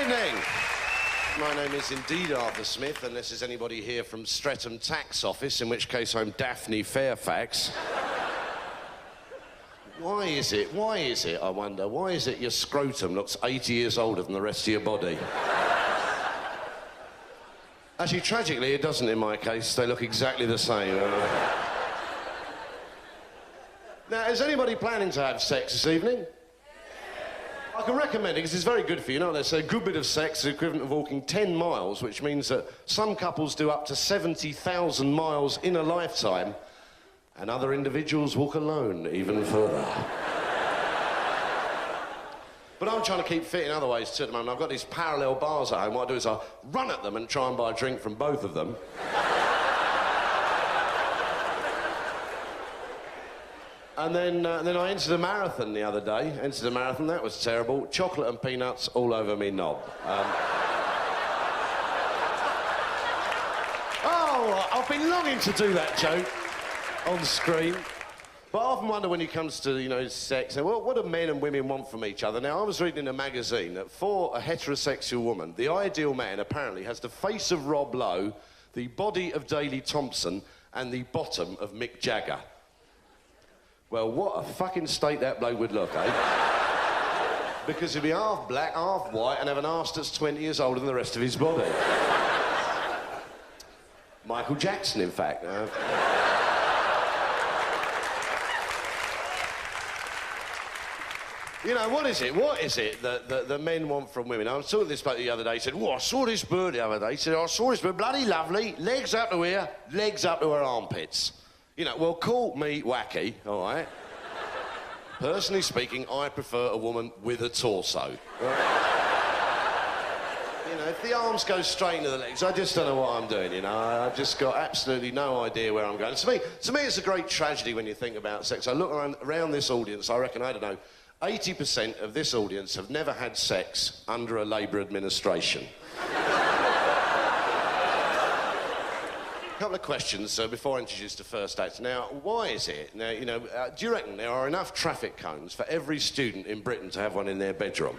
evening. My name is indeed Arthur Smith, unless there's anybody here from Streatham Tax Office, in which case I'm Daphne Fairfax. Why is it, I wonder, why is it your scrotum looks 80 years older than the rest of your body? Actually, tragically, it doesn't in my case. They look exactly the same. Now, is anybody planning to have sex this evening? I can recommend it because it's very good for you. You know, they say a good bit of sex is equivalent of walking 10 miles, which means that some couples do up to 70,000 miles in a lifetime, and other individuals walk alone even further. But I'm trying to keep fit in other ways too at the moment. I've got these parallel bars at home. What I do is I run at them and try and buy a drink from both of them. And then I entered a marathon the other day. That was terrible. Chocolate and peanuts all over me knob. Oh, I've been longing to do that joke on screen. But I often wonder when it comes to, you know, sex, what do men and women want from each other? Now, I was reading in a magazine that for a heterosexual woman, the ideal man apparently has the face of Rob Lowe, the body of Daley Thompson, and the bottom of Mick Jagger. Well, what a fucking state that bloke would look, eh? Because he'd be half black, half white, and have an arse that's 20 years older than the rest of his body. Michael Jackson, in fact. You know, what is it that men want from women? I was talking to this bloke the other day. He said, I saw this bird the other day. He said, I saw this bird, bloody lovely, legs up to here, legs up to her armpits. You know, well, call me wacky, all right? Personally speaking, I prefer a woman with a torso. Right? You know, if the arms go straight into the legs, I just don't know what I'm doing, you know? I've just got absolutely no idea where I'm going. To me, it's a great tragedy when you think about sex. I look around this audience, I reckon, I don't know, 80% of this audience have never had sex under a Labour administration. A couple of questions before I introduce the first act. Now, why is it? Now, you know, do you reckon there are enough traffic cones for every student in Britain to have one in their bedroom?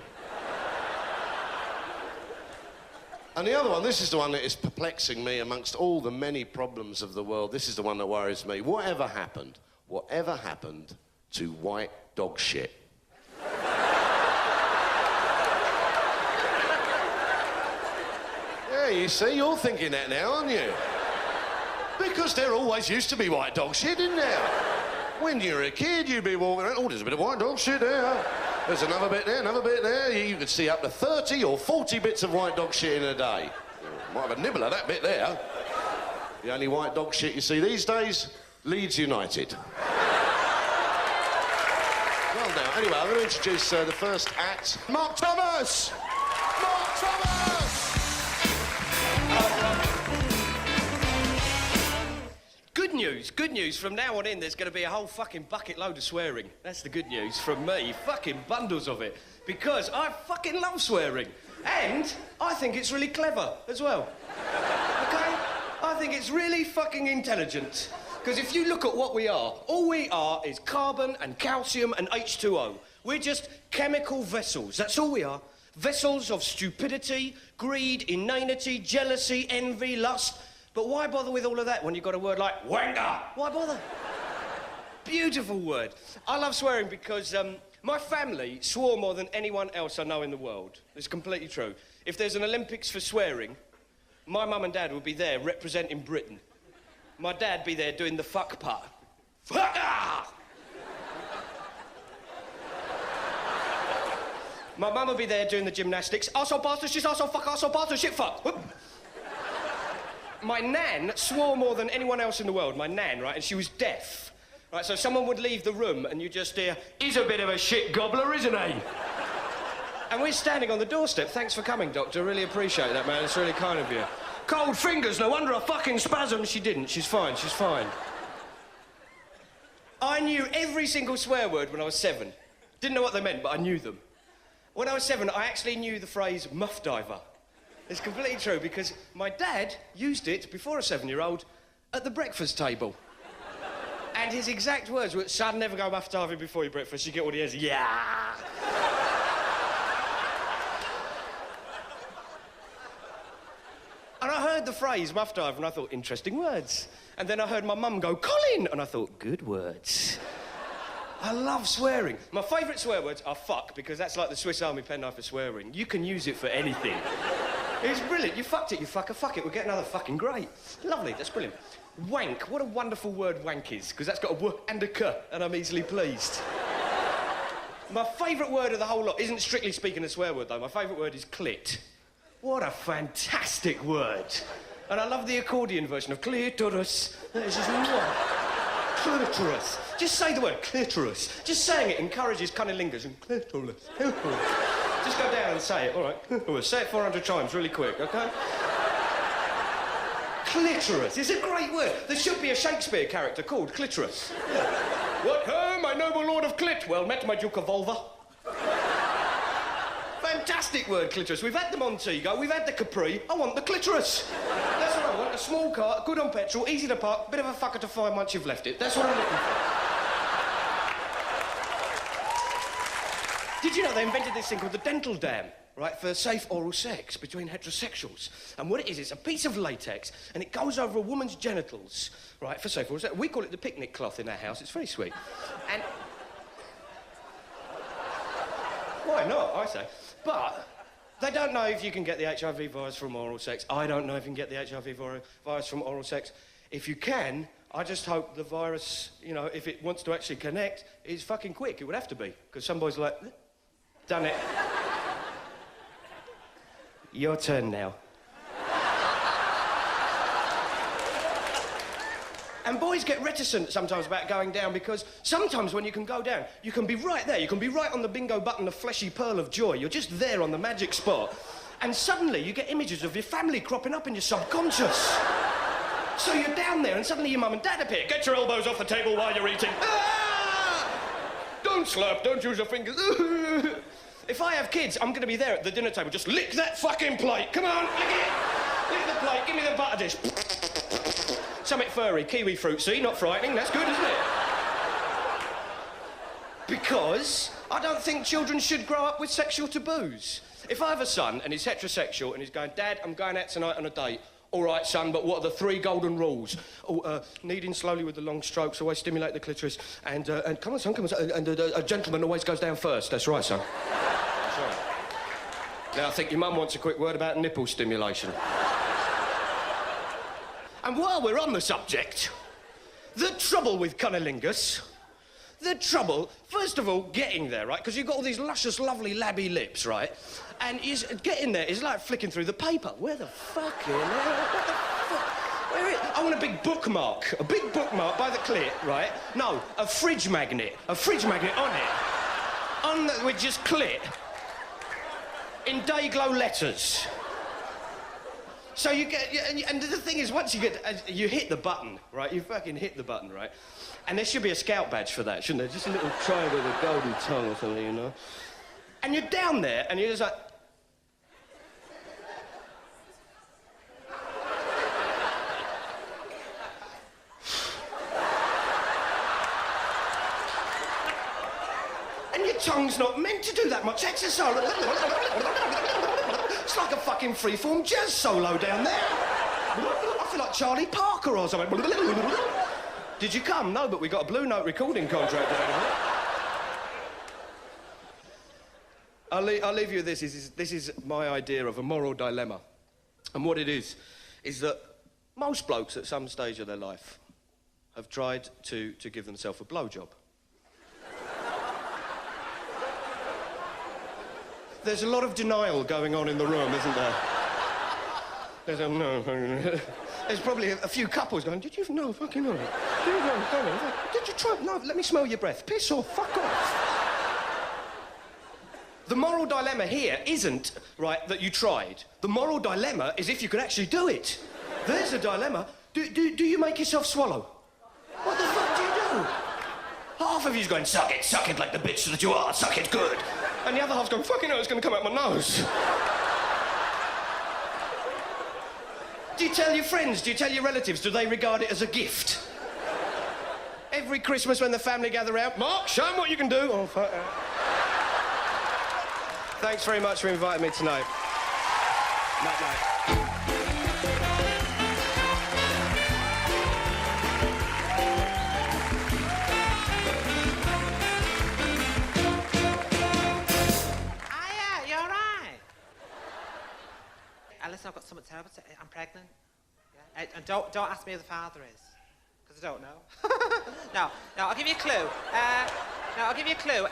And the other one, this is the one that is perplexing me amongst all the many problems of the world. This is the one that worries me. Whatever happened to white dog shit? Yeah, you see, you're thinking that now, aren't you? Because there always used to be white dog shit, didn't there? When you were a kid, you'd be walking around, there's a bit of white dog shit there. There's another bit there, another bit there. You could see up to 30 or 40 bits of white dog shit in a day. Might have a nibble of that bit there. The only white dog shit you see these days, Leeds United. Well, now, anyway, I'm going to introduce the first act. Mark Thomas! Mark Thomas! Good news. From now on in, there's going to be a whole fucking bucket load of swearing. That's the good news from me. Fucking bundles of it. Because I fucking love swearing. And I think it's really clever as well. Okay? I think it's really fucking intelligent. Because if you look at what we are, all we are is carbon and calcium and H2O. We're just chemical vessels. That's all we are. Vessels of stupidity, greed, inanity, jealousy, envy, lust. But why bother with all of that when you've got a word like wanker? Why bother? Beautiful word. I love swearing because my family swore more than anyone else I know in the world. It's completely true. If there's an Olympics for swearing, my mum and dad would be there representing Britain. My dad'd be there doing the fuck part. Fuck! My mum would be there doing the gymnastics. Arsehole bastard, she's arsehole fuck, arsehole bastard, shit fuck. Whoop. My nan swore more than anyone else in the world, my nan, right? And she was deaf. Right, so someone would leave the room and you just hear, he's a bit of a shit gobbler, isn't he? And we're standing on the doorstep. Thanks for coming, Doctor. Really appreciate that, man. It's really kind of you. Cold fingers, no wonder a fucking spasm. She didn't. She's fine, she's fine. I knew every single swear word when I was 7. Didn't know what they meant, but I knew them. When I was 7, I actually knew the phrase muff diver. It's completely true, because my dad used it before a 7-year-old at the breakfast table. And his exact words were, son, never go muff diving before your breakfast. You get all the ears, yeah. I heard the phrase muff diver and I thought, interesting words. And then I heard my mum go, Colin! And I thought, good words. I love swearing. My favourite swear words are fuck, because that's like the Swiss Army penknife for swearing. You can use it for anything. It's brilliant. You fucked it, you fucker. Fuck it, we'll get another fucking great. Lovely, that's brilliant. Wank. What a wonderful word wank is, because that's got a w and a k, and I'm easily pleased. My favourite word of the whole lot isn't strictly speaking a swear word, though. My favourite word is clit. What a fantastic word. And I love the accordion version of clitoris. It's just clitoris. Just say the word clitoris. Just saying it encourages cunnilingus and clitoris. Just go down and say it, all right? Say it 400 times really quick, OK? Clitoris is a great word. There should be a Shakespeare character called Clitoris. What ho, my noble lord of Clit? Well met, my Duke of Vulva. Fantastic word, clitoris. We've had the Montego, we've had the Capri. I want the clitoris. That's what I want. A small car, good on petrol, easy to park, bit of a fucker to find once you've left it. That's what I'm looking for. Did you know they invented this thing called the dental dam, right, for safe oral sex between heterosexuals? And what it is, it's a piece of latex, and it goes over a woman's genitals, right, for safe oral sex. We call it the picnic cloth in our house. It's very sweet. And... why not, I say. But they don't know if you can get the HIV virus from oral sex. I don't know if you can get the HIV virus from oral sex. If you can, I just hope the virus, you know, if it wants to actually connect, is fucking quick. It would have to be. Because some boys are like, done it. Your turn now. And boys get reticent sometimes about going down because sometimes when you can go down, you can be right there. You can be right on the bingo button, the fleshy pearl of joy. You're just there on the magic spot. And suddenly you get images of your family cropping up in your subconscious. So you're down there and suddenly your mum and dad appear. Get your elbows off the table while you're eating. Ah! Don't slurp, don't use your fingers. If I have kids, I'm going to be there at the dinner table. Just lick that fucking plate. Come on, lick it. Lick the plate, give me the butter dish. Something furry, kiwi fruit, see? Not frightening, that's good, isn't it? Because I don't think children should grow up with sexual taboos. If I have a son and he's heterosexual and he's going, Dad, I'm going out tonight on a date. All right, son, but what are the 3 golden rules? Oh, kneading slowly with the long strokes, always stimulate the clitoris, and come on, son, come on, son, and a gentleman always goes down first. That's right, son. That's right. Now, I think your mum wants a quick word about nipple stimulation. And while we're on the subject, the trouble with cunnilingus, first of all, getting there, right? Because you've got all these luscious, lovely, labby lips, right? And getting there is like flicking through the paper. Where the fucking hell? What the fuck? Where is it? I want a big bookmark by the clit, right? No, a fridge magnet on it. With just clit. In day-glow letters. So you get, and the thing is, once you hit the button, right? You fucking hit the button, right? And there should be a scout badge for that, shouldn't there? Just a little triangle with a golden tongue or something, you know? And you're down there, and you're just like... and your tongue's not meant to do that much exercise. It's like a fucking freeform jazz solo down there. I feel like Charlie Parker or something. Did you come? No, but we got a Blue Note recording contract down here. I'll leave you with this. This is my idea of a moral dilemma. And what it is that most blokes at some stage of their life have tried to give themselves a blowjob. There's a lot of denial going on in the room, isn't there? There's probably a few couples going, did you know, fucking know? Did you try? No, let me smell your breath. Piss off, fuck off. The moral dilemma here isn't, right, that you tried. The moral dilemma is if you could actually do it. There's a dilemma. Do you make yourself swallow? What the fuck do you do? Half of you's going, suck it like the bitch that you are, suck it good. And the other half's going, fucking hell, it's going to come out my nose. Do you tell your friends? Do you tell your relatives? Do they regard it as a gift? Every Christmas when the family gather round, Mark, show them what you can do. Oh, fuck. Thanks very much for inviting me tonight. Night, night. terrible. I'm pregnant. Yeah. And don't ask me who the father is, because I don't know. No, I'll give you a clue.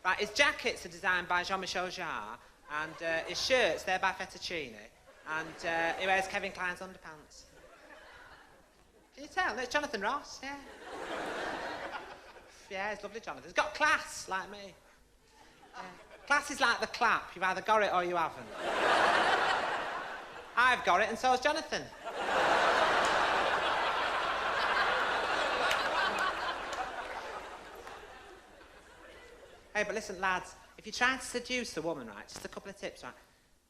Right, his jackets are designed by Jean-Michel Jarre, and his shirts, they're by Fettuccine, and he wears Kevin Klein's underpants. Can you tell? It's Jonathan Ross, yeah. Yeah, he's lovely, Jonathan. He's got class, like me. Yeah. Class is like the clap. You've either got it or you haven't. I've got it, and so has Jonathan. Hey, but listen, lads, if you're trying to seduce a woman, right, just a couple of tips, right?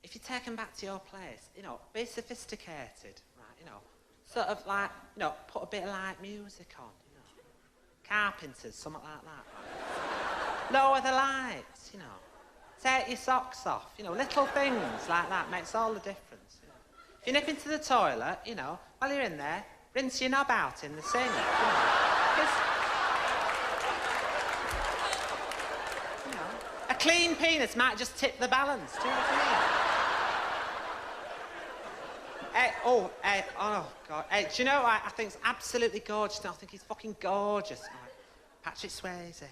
If you take them back to your place, you know, be sophisticated, right, you know, sort of like, you know, put a bit of light music on, you know. Carpenters, something like that, right? Lower the lights, you know. Take your socks off, you know, little things like that makes all the difference, you know. If you nip into the toilet, you know, while you're in there, rinse your knob out in the sink, you know. A clean penis might just tip the balance, do you know what I mean? Hey, oh, God. Hey, do you know what I think it's absolutely gorgeous? I think he's fucking gorgeous. Right. Patrick Swayze.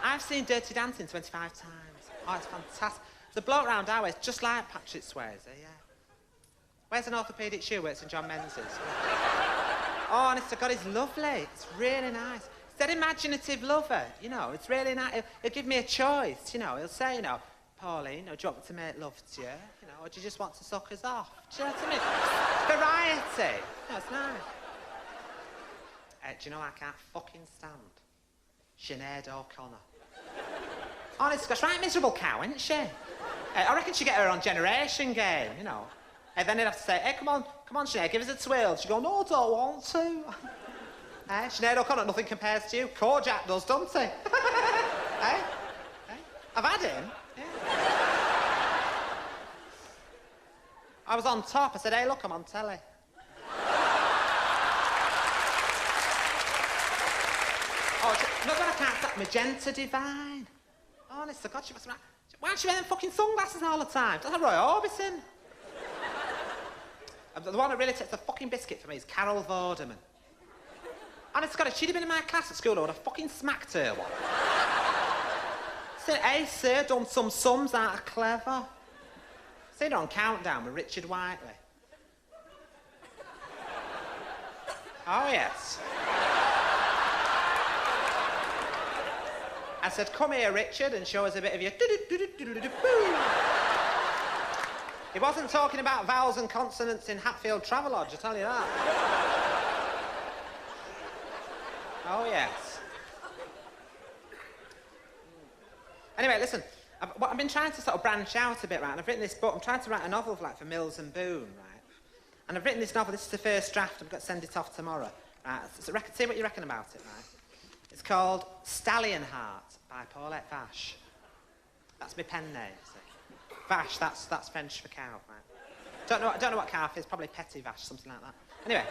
I've seen Dirty Dancing 25 times. Oh, it's fantastic. The bloke round our way is just like Patrick Swayze, yeah. Wears an orthopaedic shoe, works in John Menzies. Oh, honest to God, he's lovely. It's really nice. That imaginative lover, you know, it's really nice. He'll give me a choice, you know. He'll say, you know, Pauline, you know, do you want me to make love to you? You know, or do you just want to suck us off? Do you know what I mean? Variety. No, it's nice. Do you know I can't fucking stand Sinead O'Connor? Honest, gosh, right miserable cow, isn't she? I reckon she'd get her on Generation Game, you know. And then they'd have to say, hey, come on, Sinead, give us a twirl. She'd go, no, I don't want to. Sinead O'Connor, nothing compares to you. Kojak does, doesn't he? I've had him. Yeah. I was on top. I said, hey, look, I'm on telly. Oh, look what I can't stop. Magenta Divine. Honest to God, she must have... Why don't she wear them fucking sunglasses all the time? Does that Roy Orbison? The one that really takes the fucking biscuit for me is Carol Vorderman. Honest to God, if she'd have been in my class at school, I would have fucking smacked her one. Said, hey, sir, done some sums that are clever. Seen her on Countdown with Richard Whiteley. Oh, yes. I said, come here, Richard, and show us a bit of your... He wasn't talking about vowels and consonants in Hatfield Travelodge, I tell you that. Oh, yes. Anyway, listen, I've been trying to sort of branch out a bit, right? And I've written this book. I'm trying to write a novel for Mills and Boon, right? And I've written this novel. This is the first draft. I've got to send it off tomorrow. Right? So see what you reckon about it, right? It's called Stallion Heart by Paulette Vache. That's my pen name, see? Vache, that's French for cow, right? Don't know what calf is. Probably Petit Vache, something like that. Anyway.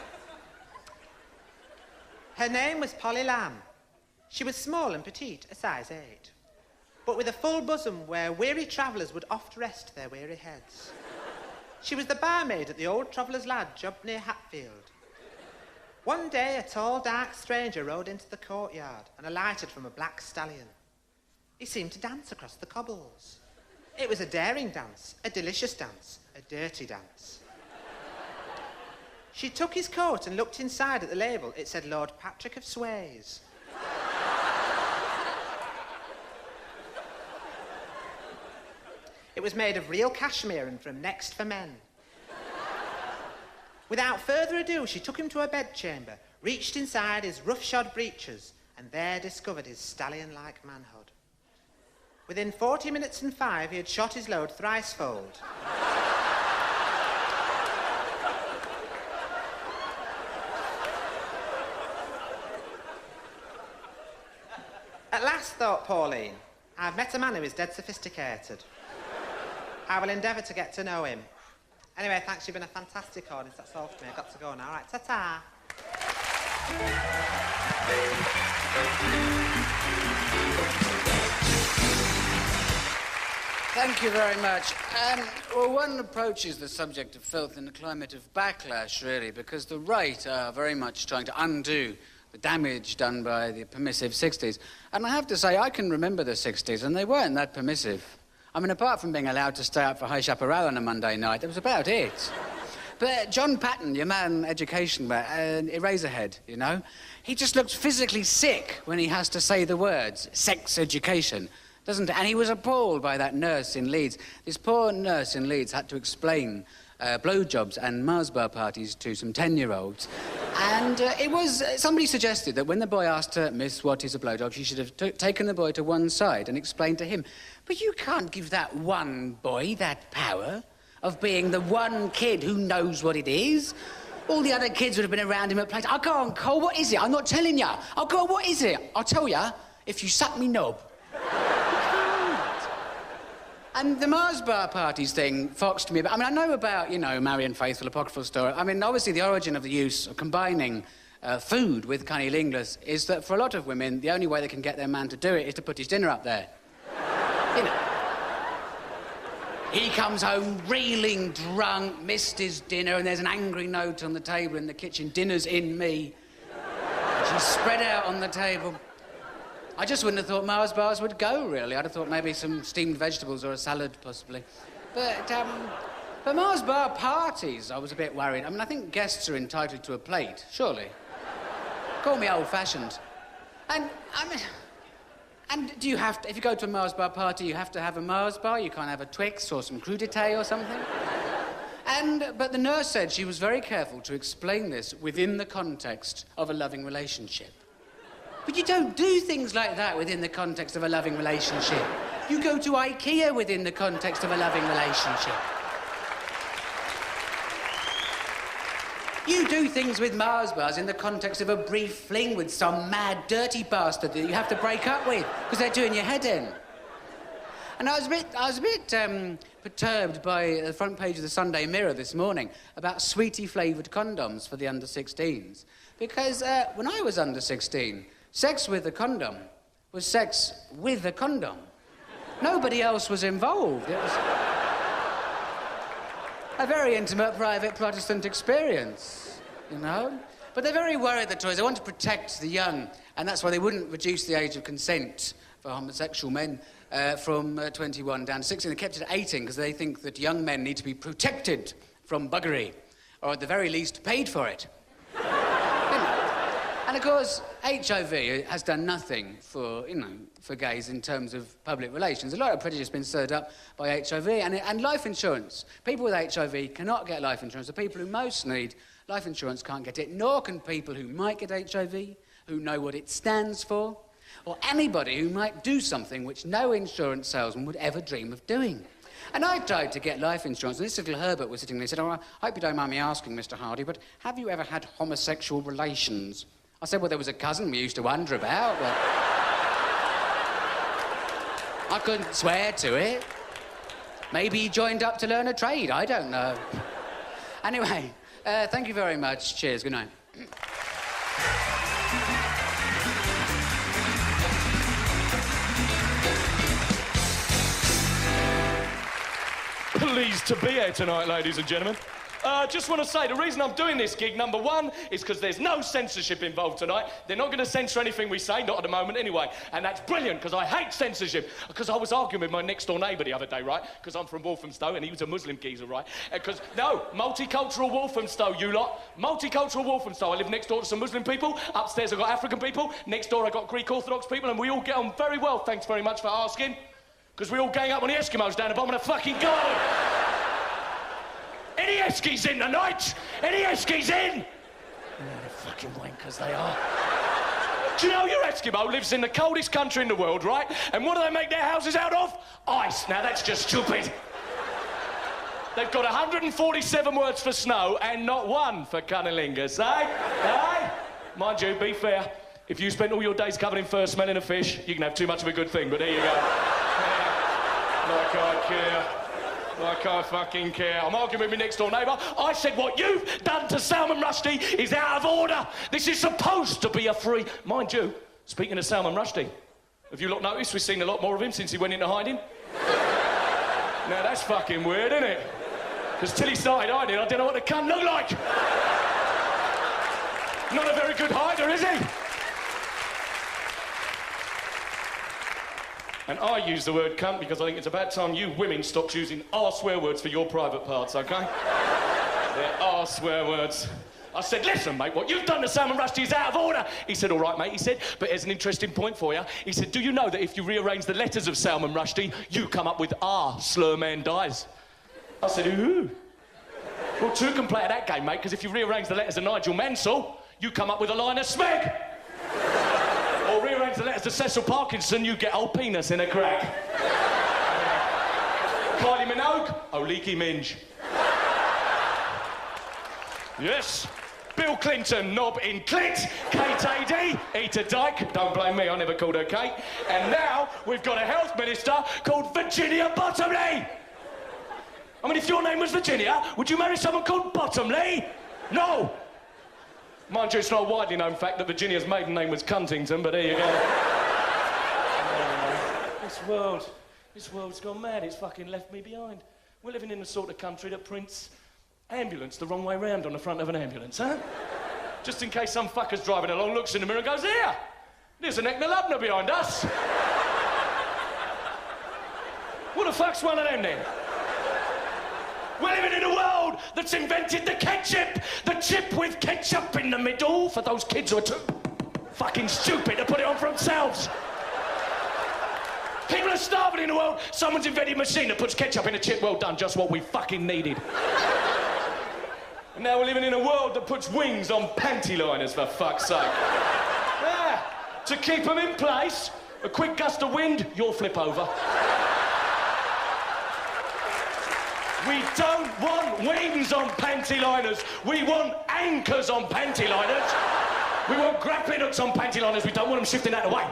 Her name was Polly Lamb. She was small and petite, a size 8, but with a full bosom where weary travellers would oft rest their weary heads. She was the barmaid at the Old Traveller's Lodge up near Hatfield. One day, a tall, dark stranger rode into the courtyard and alighted from a black stallion. He seemed to dance across the cobbles. It was a daring dance, a delicious dance, a dirty dance. She took his coat and looked inside at the label. It said Lord Patrick of Swayze. It was made of real cashmere and from Next for Men. Without further ado, she took him to her bedchamber, reached inside his roughshod breeches, and there discovered his stallion-like manhood. Within 40 minutes and 5, he had shot his load thricefold. At last, thought Pauline, I've met a man who is dead sophisticated. I will endeavour to get to know him. Anyway, thanks, you've been a fantastic audience. That's all for me. I've got to go now. All right, ta-ta. Thank you very much. Well, one approaches the subject of filth in a climate of backlash, really, because the right are very much trying to undo the damage done by the permissive 60s. And I have to say, I can remember the 60s, and they weren't that permissive. I mean, apart from being allowed to stay up for High Chaparral on a Monday night, that was about it. But John Patton, your man education, Eraserhead, you know, he just looks physically sick when he has to say the words sex education, doesn't he? And he was appalled by that nurse in Leeds. This poor nurse in Leeds had to explain blowjobs and Mars bar parties to some 10-year-olds. And somebody suggested that when the boy asked her, Miss, what is a blowjob, she should have taken the boy to one side and explained to him, but you can't give that one boy that power of being the one kid who knows what it is. All the other kids would have been around him at play. Oh, go on, Cole, what is it? I'm not telling you. Oh, go on, what is it? I'll tell you if you suck me knob. And the Mars bar parties thing foxed me. I mean, I know about, you know, Marian Faithfull, apocryphal story. I mean, obviously the origin of the use of combining food with cunnilingus is that for a lot of women, the only way they can get their man to do it is to put his dinner up there. You know. He comes home reeling drunk, missed his dinner, and there's an angry note on the table in the kitchen, dinner's in me. And she's spread out on the table. I just wouldn't have thought Mars bars would go, really. I'd have thought maybe some steamed vegetables or a salad, possibly. But Mars bar parties, I was a bit worried. I mean, I think guests are entitled to a plate, surely. Call me old-fashioned. And, I mean... And do you have to, if you go to a Mars bar party, you have to have a Mars bar? You can't have a Twix or some crudité or something? But the nurse said she was very careful to explain this within the context of a loving relationship. But you don't do things like that within the context of a loving relationship. You go to IKEA within the context of a loving relationship. You do things with Mars bars in the context of a brief fling with some mad, dirty bastard that you have to break up with because they're doing your head in. And I was a bit perturbed by the front page of the Sunday Mirror this morning about sweetie-flavoured condoms for the under-16s. Because when I was under 16, sex with a condom was sex with a condom. Nobody else was involved. It was a very intimate, private Protestant experience, you know? But they're very worried, the Tories. They want to protect the young, and that's why they wouldn't reduce the age of consent for homosexual men from 21 down to 16. They kept it at 18 because they think that young men need to be protected from buggery, or at the very least, paid for it. You know? And of course, HIV has done nothing for, you know, for gays in terms of public relations. A lot of prejudice has been stirred up by HIV and life insurance. People with HIV cannot get life insurance. The people who most need life insurance can't get it, nor can people who might get HIV, who know what it stands for, or anybody who might do something which no insurance salesman would ever dream of doing. And I tried to get life insurance, and this little Herbert was sitting there and he said, oh, I hope you don't mind me asking, Mr. Hardy, but have you ever had homosexual relations? I said, well, there was a cousin we used to wonder about, but I couldn't swear to it. Maybe he joined up to learn a trade, I don't know. Anyway, thank you very much. Cheers, good night. Pleased to be here tonight, ladies and gentlemen. Just want to say, the reason I'm doing this gig, number one, is because there's no censorship involved tonight. They're not going to censor anything we say, not at the moment anyway. And that's brilliant, because I hate censorship. Because I was arguing with my next-door neighbour the other day, right? Because I'm from Walthamstow, and he was a Muslim geezer, right? No, multicultural Walthamstow, you lot. Multicultural Walthamstow. I live next door to some Muslim people. Upstairs I've got African people. Next door I've got Greek Orthodox people, and we all get on very well, thanks very much for asking. Because we all gang up on the Eskimos down the bottom of the fucking garden. Any Eskies in tonight? Any Eskies in? They're fucking wankers, they are. Do you know your Eskimo lives in the coldest country in the world, right? And what do they make their houses out of? Ice. Now, that's just stupid. They've got 147 words for snow and not one for cunnilingus, eh? Eh? Mind you, be fair. If you spent all your days covered in fur smelling of fish, you can have too much of a good thing, but there you go. Like I care. Like I fucking care. I'm arguing with my next door neighbour. I said what you've done to Salman Rushdie is out of order. This is supposed to be a free... Mind you, speaking of Salman Rushdie, have you lot noticed we've seen a lot more of him since he went into hiding? Now, that's fucking weird, isn't it? Because till he started hiding, I didn't know what the cunt looked like. Not a very good hider, is he? And I use the word cunt because I think it's about time you women stopped using our swear words for your private parts, OK? There are swear words. I said, listen, mate, what you've done to Salmon Rushdie is out of order. He said, all right, mate, he said, but here's an interesting point for you. He said, do you know that if you rearrange the letters of Salmon Rushdie, you come up with R, slur man dies? I said, ooh. Well, two can play at that game, mate, because if you rearrange the letters of Nigel Mansell, you come up with a line of Smeg. Or rearrange the letters to Cecil Parkinson, you get old penis in a crack. Kylie Minogue, oh, leaky minge. Yes. Bill Clinton, knob in clit. Kate A.D., eat a dyke. Don't blame me, I never called her Kate. And now we've got a health minister called Virginia Bottomley. I mean, if your name was Virginia, would you marry someone called Bottomley? No. Mind you, it's not a widely known fact that Virginia's maiden name was Cuntington, but there you go. This world's gone mad. It's fucking left me behind. We're living in the sort of country that prints ambulance the wrong way round on the front of an ambulance, huh? Just in case some fucker's driving along, looks in the mirror and goes, here, there's an Eknalubna behind us. What the fuck's one of them then? We're living in a world that's invented the ketchup, the chip with ketchup in the middle for those kids who are too fucking stupid to put it on for themselves. People are starving in the world. Someone's invented a machine that puts ketchup in a chip. Well done, just what we fucking needed. And now we're living in a world that puts wings on panty liners, for fuck's sake. Yeah, to keep them in place, a quick gust of wind, you'll flip over. We don't want wings on panty liners. We want anchors on panty liners. We want grappling hooks on panty liners. We don't want them shifting out of the way.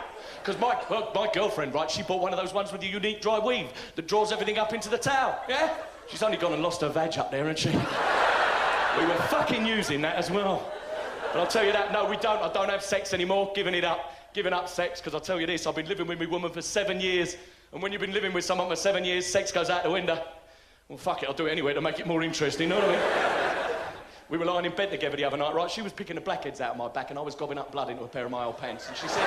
Because my girlfriend, right, she bought one of those ones with the unique dry weave that draws everything up into the towel, yeah? She's only gone and lost her vag up there, hasn't she? We were fucking using that as well. But I'll tell you that, no, we don't. I don't have sex anymore. Giving up sex, because I'll tell you this, I've been living with my woman for 7 years. And when you've been living with someone for 7 years, sex goes out the window. Well, fuck it, I'll do it anyway to make it more interesting, you know what I mean? We were lying in bed together the other night, right? She was picking the blackheads out of my back and I was gobbing up blood into a pair of my old pants. And she said,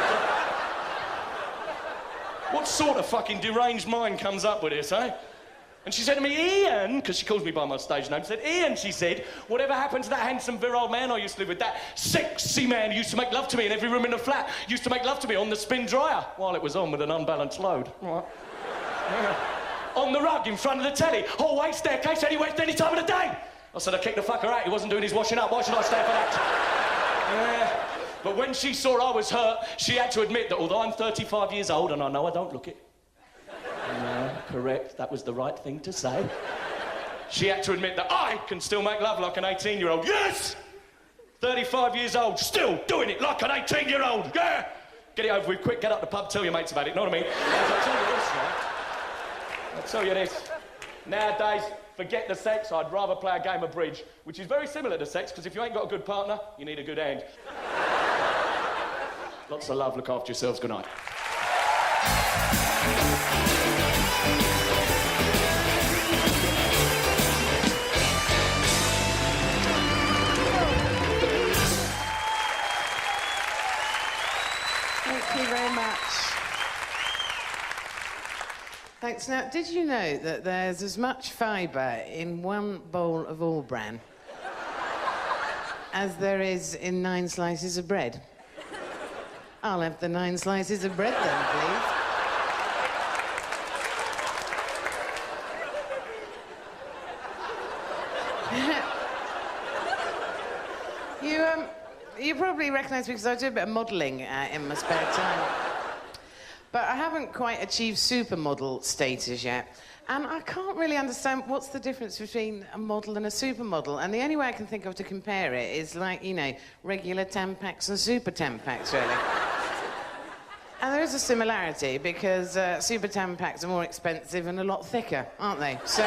what sort of fucking deranged mind comes up with this, eh? And she said to me, Ian, because she calls me by my stage name, said, Ian, she said, whatever happened to that handsome, virile man I used to live with, that sexy man who used to make love to me in every room in the flat, used to make love to me on the spin dryer while it was on with an unbalanced load. Right. Yeah. On the rug in front of the telly, hallway, staircase, anywhere, any time of the day. I said, I kicked the fucker out. He wasn't doing his washing up. Why should I stay for that? Yeah. But when she saw I was hurt, she had to admit that although I'm 35 years old, and I know I don't look it. Correct, that was the right thing to say. She had to admit that I can still make love like an 18-year-old. Yes! 35 years old, still doing it like an 18-year-old. Yeah! Get it over with quick, get up the pub, tell your mates about it, know what I mean? I'll tell you this, nowadays, forget the sex, I'd rather play a game of bridge, which is very similar to sex, because if you ain't got a good partner, you need a good hand. Lots of love, look after yourselves, good night. Thank you very much. Thanks. Now, did you know that there's as much fibre in one bowl of all bran as there is in 9 slices of bread? I'll have the 9 slices of bread then, please. You probably recognise me because I do a bit of modelling in my spare time. But I haven't quite achieved supermodel status yet. And I can't really understand what's the difference between a model and a supermodel. And the only way I can think of to compare it is like, you know, regular Tampax and super Tampax, really. And there is a similarity because super Tampax are more expensive and a lot thicker, aren't they? So,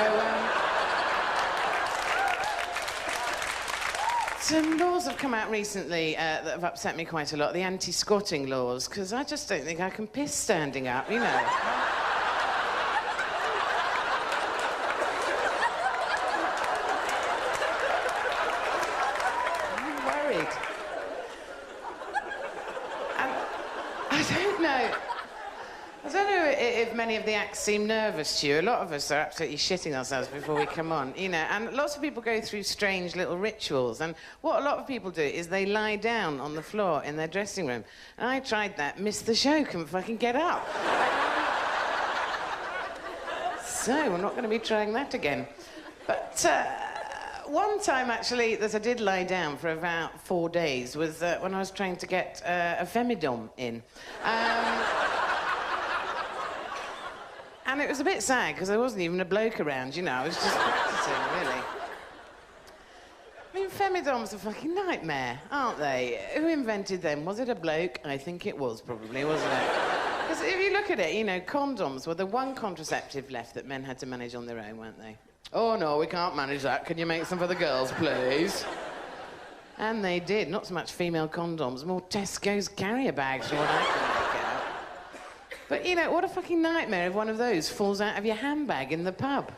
some laws have come out recently that have upset me quite a lot, the anti-squatting laws, because I just don't think I can piss standing up, you know. don't know. I don't know if many of the acts seem nervous to you. A lot of us are absolutely shitting ourselves before we come on, you know, and lots of people go through strange little rituals, and what a lot of people do is they lie down on the floor in their dressing room. And I tried that, missed the show, couldn't fucking get up. So, we're not going to be trying that again. But one time, actually, that I did lie down for about 4 days was when I was trying to get a femidom in. And it was a bit sad, because there wasn't even a bloke around, you know. I was just practicing, really. I mean, femidoms are a fucking nightmare, aren't they? Who invented them? Was it a bloke? I think it was, probably, wasn't it? Because if you look at it, you know, condoms were the one contraceptive left that men had to manage on their own, weren't they? Oh, no, we can't manage that. Can you make some for the girls, please? And they did. Not so much female condoms, more Tesco's carrier bags, from what I can make out. But, you know, what a fucking nightmare if one of those falls out of your handbag in the pub.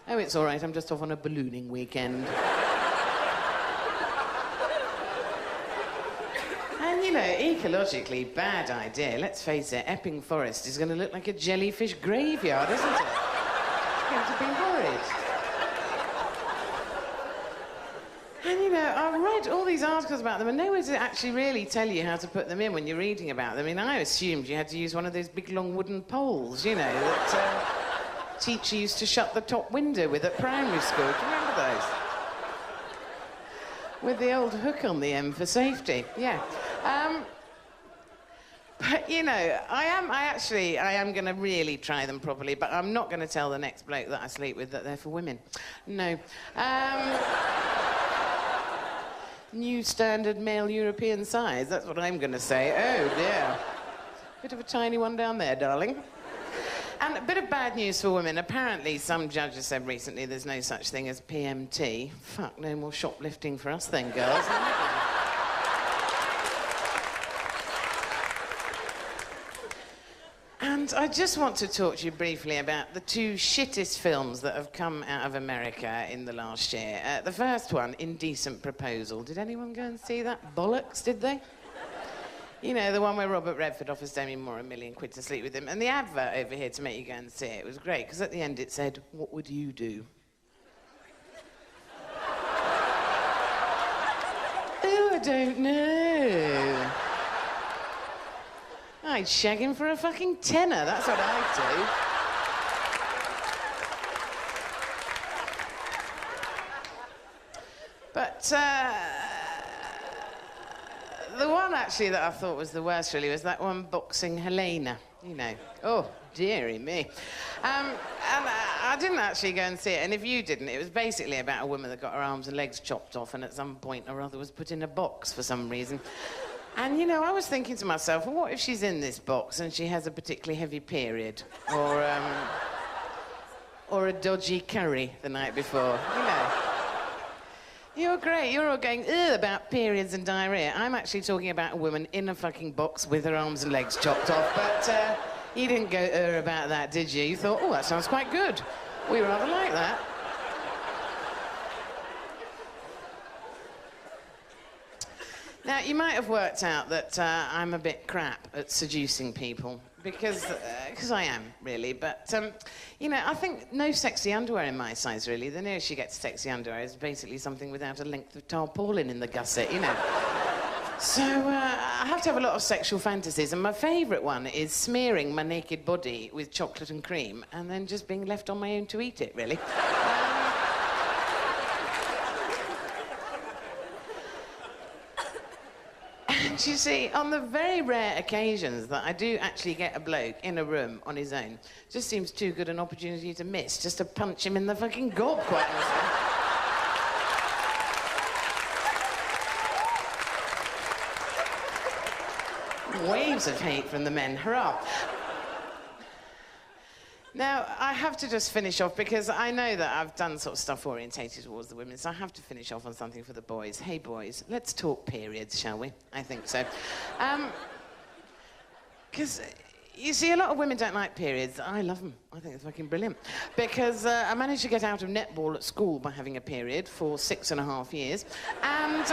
Oh, it's all right, I'm just off on a ballooning weekend. And, you know, ecologically, bad idea. Let's face it, Epping Forest is going to look like a jellyfish graveyard, isn't it? It's going to be horrid. And, you know, I read all these articles about them, and nowhere does it actually really tell you how to put them in when you're reading about them. I mean, I assumed you had to use one of those big, long wooden poles, you know, that teacher used to shut the top window with at primary school. Do you remember those? With the old hook on the end for safety, yeah. But, you know, I am going to really try them properly, but I'm not going to tell the next bloke that I sleep with that they're for women. No. New standard male European size, that's what I'm going to say. Oh, dear. Bit of a tiny one down there, darling. And a bit of bad news for women. Apparently, some judges said recently there's no such thing as PMT. Fuck, no more shoplifting for us then, girls. And I just want to talk to you briefly about the 2 shittest films that have come out of America in the last year. The first one, Indecent Proposal. Did anyone go and see that? Bollocks, did they? You know, the one where Robert Redford offers Demi Moore £1 million to sleep with him. And the advert over here to make you go and see it was great, because at the end it said, "What would you do?" Oh, I don't know. I'd shag him for a fucking tenner, that's what I'd do. But, the one, actually, that I thought was the worst, really, was that one, Boxing Helena, you know. Oh, dearie me. And I didn't actually go and see it, and if you didn't, it was basically about a woman that got her arms and legs chopped off and at some point or other was put in a box for some reason. And, you know, I was thinking to myself, well, what if she's in this box and she has a particularly heavy period? Or a dodgy curry the night before, you know. You're great. You're all going, ugh, about periods and diarrhea. I'm actually talking about a woman in a fucking box with her arms and legs chopped off. But you didn't go, about that, did you? You thought, oh, that sounds quite good. We rather like that. Now, you might have worked out that I'm a bit crap at seducing people, because I am, really. But, you know, I think no sexy underwear in my size, really. The nearest you get to sexy underwear is basically something without a length of tarpaulin in the gusset, you know. So, I have to have a lot of sexual fantasies, and my favourite one is smearing my naked body with chocolate and cream and then just being left on my own to eat it, really. And you see, on the very rare occasions that I do actually get a bloke in a room on his own, just seems too good an opportunity to miss, just to punch him in the fucking gob, quite honestly. Waves of hate from the men, hurrah. Now, I have to just finish off, because I know that I've done sort of stuff orientated towards the women, so I have to finish off on something for the boys. Hey, boys, let's talk periods, shall we? I think so. Because, you see, a lot of women don't like periods. I love them. I think they're fucking brilliant. Because I managed to get out of netball at school by having a period for 6.5 years. And,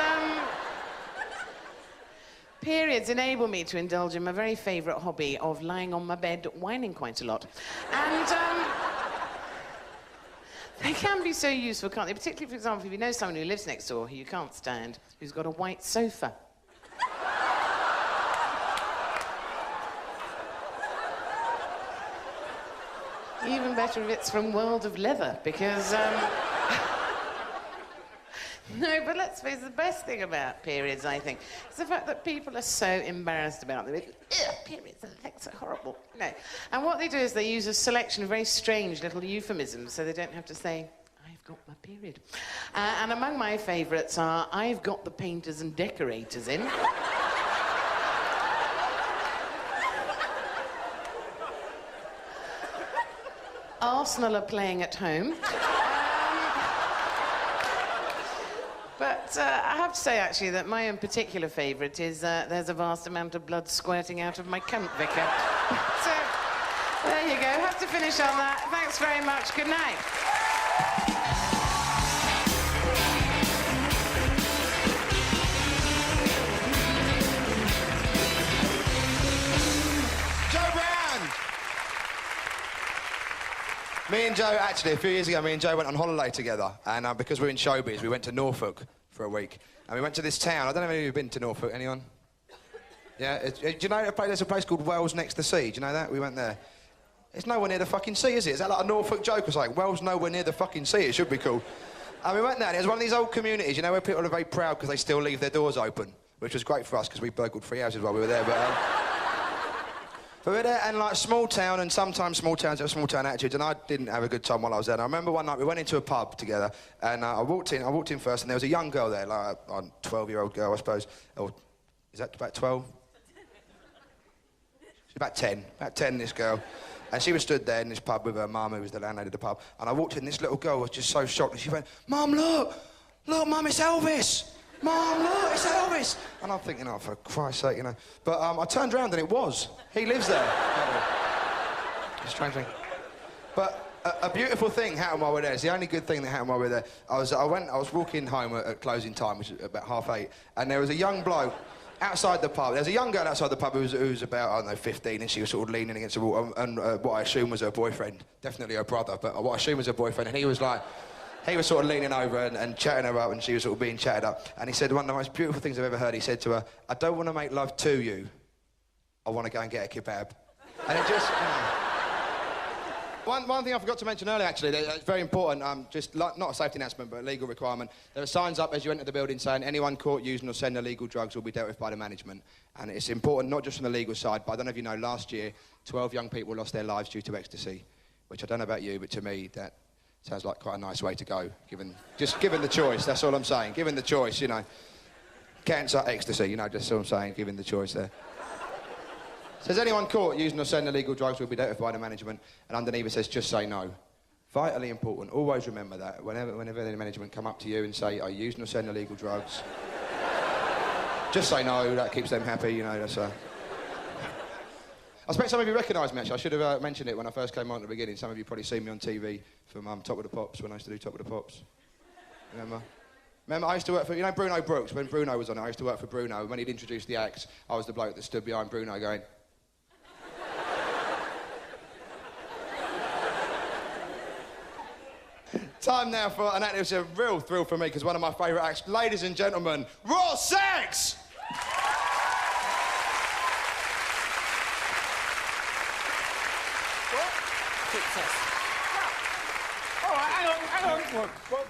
periods enable me to indulge in my very favourite hobby of lying on my bed whining quite a lot. And, they can be so useful, can't they? Particularly, for example, if you know someone who lives next door who you can't stand, who's got a white sofa. Even better if it's from World of Leather, because, No, but let's face it, the best thing about periods, I think, is the fact that people are so embarrassed about them. Periods, that's horrible. No. And what they do is they use a selection of very strange little euphemisms so they don't have to say, I've got my period. And among my favourites are, I've got the painters and decorators in. Arsenal are playing at home. But I have to say, actually, that my own particular favourite is there's a vast amount of blood squirting out of my cunt, Vicar. So, there you go. Have to finish on that. Thanks very much. Good night. Me and Joe, actually, a few years ago, me and Joe went on holiday together. And because we're in showbiz, we went to Norfolk for a week. And we went to this town. I don't know if you've been to Norfolk. Anyone? Yeah? Do you know there's a place called Wells next to the sea? Do you know that? We went there. It's nowhere near the fucking sea, is it? Is that like a Norfolk joke or something? Wells nowhere near the fucking sea. It should be cool. And we went there, and it was one of these old communities, you know, where people are very proud because they still leave their doors open, which was great for us because we burgled 3 houses while we were there. But we were there, and like small town, and sometimes small towns have small town attitudes, and I didn't have a good time while I was there. And I remember one night we went into a pub together, and I walked in first, and there was a young girl there, like a 12-year-old girl, I suppose. Or is that about 12? She's about 10, this girl. And she was stood there in this pub with her mum, who was the landlady of the pub. And I walked in, this little girl was just so shocked, and she went, Mum, look, Mum, it's Elvis. Mum, look, it's Elvis. And I'm thinking, oh, for Christ's sake, you know. But I turned around and it was. He lives there. It's a strange thing. But a beautiful thing happened while we were there. It's the only good thing that happened while we were there. I was walking home at closing time, which was about 8:30, and there was a young bloke outside the pub. There was a young girl outside the pub who was about, I don't know, 15, and she was sort of leaning against the wall, and what I assume was her boyfriend. Definitely her brother, but what I assume was her boyfriend, and he was sort of leaning over and chatting her up, and she was sort of being chatted up. And he said one of the most beautiful things I've ever heard. He said to her, I don't want to make love to you. I want to go and get a kebab. And it just... One thing I forgot to mention earlier, actually, that's very important, just not a safety announcement, but a legal requirement. There are signs up as you enter the building saying anyone caught using or selling illegal drugs will be dealt with by the management. And it's important, not just from the legal side, but I don't know if you know, last year, 12 young people lost their lives due to ecstasy, which I don't know about you, but to me, that sounds like quite a nice way to go, given the choice, that's all I'm saying. Given the choice, you know. Cancer, ecstasy, you know, just all I'm saying, given the choice there. Says anyone caught using or selling illegal drugs will be dealt with by the management, and underneath it says just say no. Vitally important, always remember that. Whenever the management come up to you and say, are you using or selling illegal drugs? Just say no, that keeps them happy, you know, that's I expect some of you recognise me, actually. I should have mentioned it when I first came on at the beginning. Some of you probably seen me on TV from Top of the Pops, when I used to do Top of the Pops. Remember, I used to work for, you know, Bruno Brooks, when Bruno was on it, I used to work for Bruno. When he'd introduced the acts, I was the bloke that stood behind Bruno going... Time now for an act that was a real thrill for me, because one of my favourite acts, ladies and gentlemen, Raw Sex! All right, hang on. What?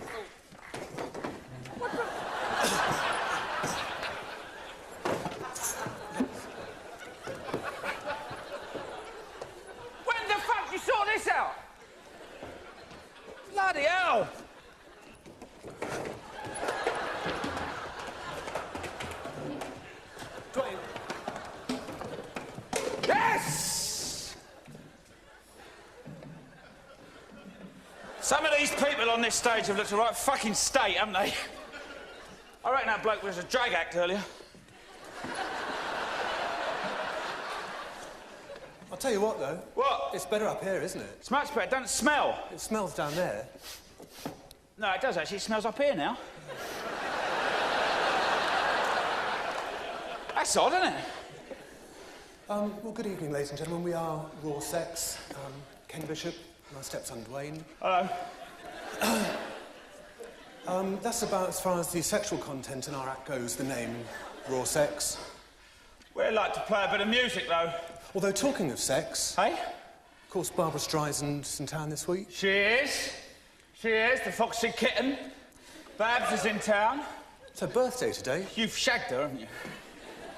When the fuck you sort this out? Bloody hell! Yes! Some of these people on this stage have looked a right fucking state, haven't they? I reckon that bloke was a drag act earlier. I'll tell you what, though. What? It's better up here, isn't it? It's much better. It doesn't smell. It smells down there. No, it does actually. It smells up here now. That's odd, isn't it? Well, good evening, ladies and gentlemen. We are Raw Sex. Ken Bishop, my stepson Dwayne. Hello. That's about as far as the sexual content in our act goes, the name Raw Sex. We'd like to play a bit of music, though. Although, talking of sex... Hey? Of course, Barbara Streisand's in town this week. She is. She is, the foxy kitten. Babs is in town. It's her birthday today. You've shagged her, haven't you?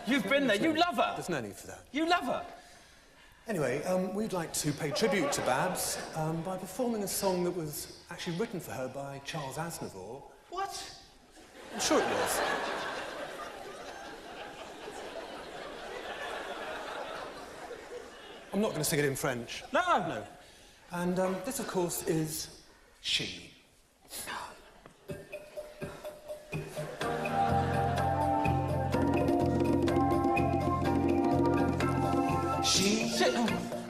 You've been there. You love her. There's no need for that. You love her. Anyway, we'd like to pay tribute to Babs by performing a song that was actually written for her by Charles Aznavour. What? I'm sure it was. I'm not going to sing it in French. No. No. And this, of course, is She. She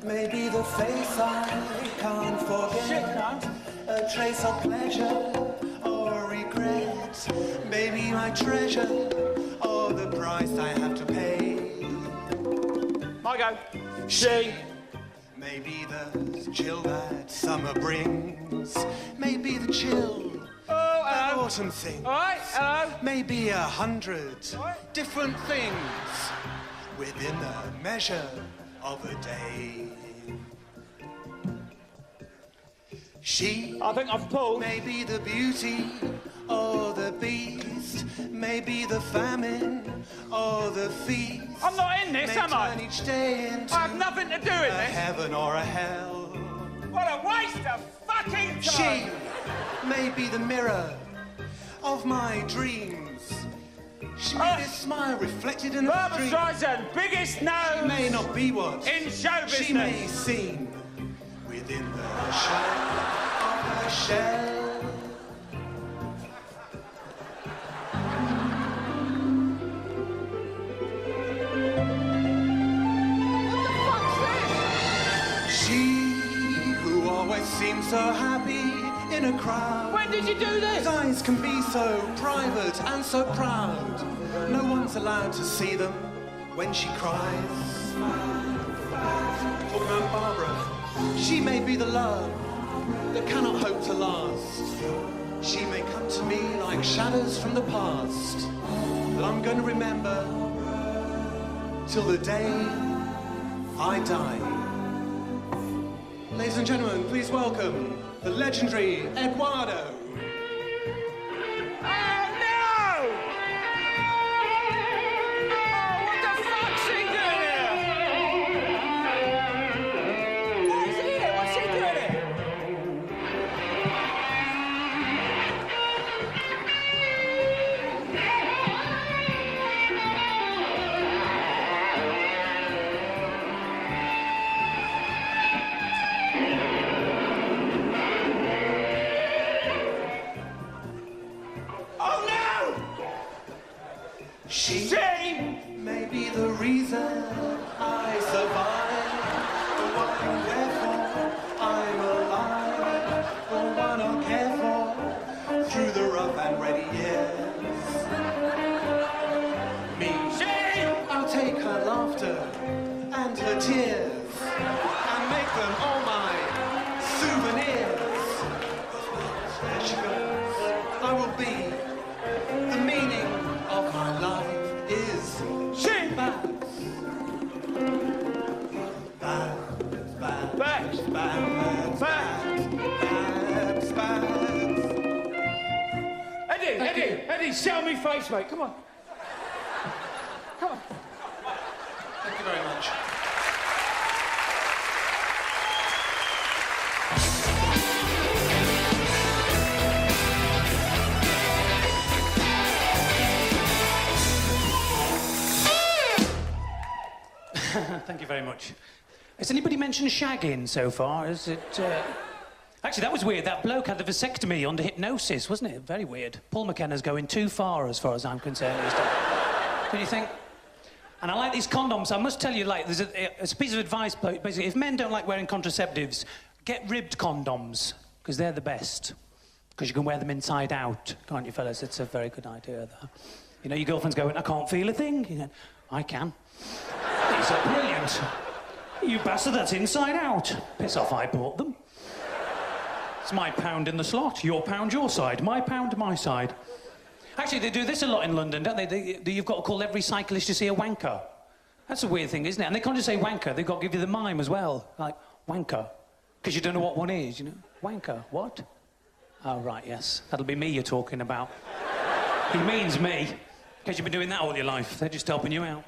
may be the face I can't forget. A trace of pleasure or regret. Maybe my treasure or the price I have to pay. I go. She. Maybe the chill that summer brings. Maybe the chill that autumn things. All right, hello. Maybe 100 different things within the measure of a day. She, I think I've pulled. may be the beauty or the beast, maybe the famine or the feast. I'm not in this, may am I? turn each day into I have nothing to do with a this. heaven or a hell. What a waste of fucking She time. may be the mirror of my dreams. She may be a smile reflected in a Barbra stream. Streisand, biggest nose. She may not be what in show business. she may seem within the shell of her shell. She who always seems so happy in a crowd. When did you do this? His eyes can be so private and so proud. No one's allowed to see them when she cries. Talking about Barbara, she may be the love that cannot hope to last. She may come to me like shadows from the past that I'm going to remember till the day I die. Ladies and gentlemen, please welcome the legendary Eduardo. She may be the reason I survive, the one wherefore I'm alive, the one I care for through the rough and ready years. Me, I'll take her laughter and her tears and make them all my souvenirs. There she goes. I will be the meaning of my life is she. Babs. Babs. Babs. Babs. Babs. Eddie, sell me face, mate. Come on. Come on. Thank you very much. Thank you very much. Has anybody mentioned shagging so far? Is it... Actually, that was weird. That bloke had the vasectomy under hypnosis, wasn't it? Very weird. Paul McKenna's going too far, as far as I'm concerned. Don't you think? And I like these condoms. I must tell you, like, there's a piece of advice, basically. If men don't like wearing contraceptives, get ribbed condoms, because they're the best. Because you can wear them inside out, can't you, fellas? It's a very good idea, that. You know, your girlfriend's going, I can't feel a thing. You know, I can. These are brilliant. You bastard, that's inside out. Piss off, I bought them. It's my pound in the slot, your pound, your side, my pound, my side. Actually, they do this a lot in London, don't they? You've got to call every cyclist you see a wanker. That's a weird thing, isn't it? And they can't just say wanker, they've got to give you the mime as well. Like, wanker. Because you don't know what one is, you know? Wanker, what? Oh, right, yes. That'll be me you're talking about. He means me. Because you've been doing that all your life. They're just helping you out.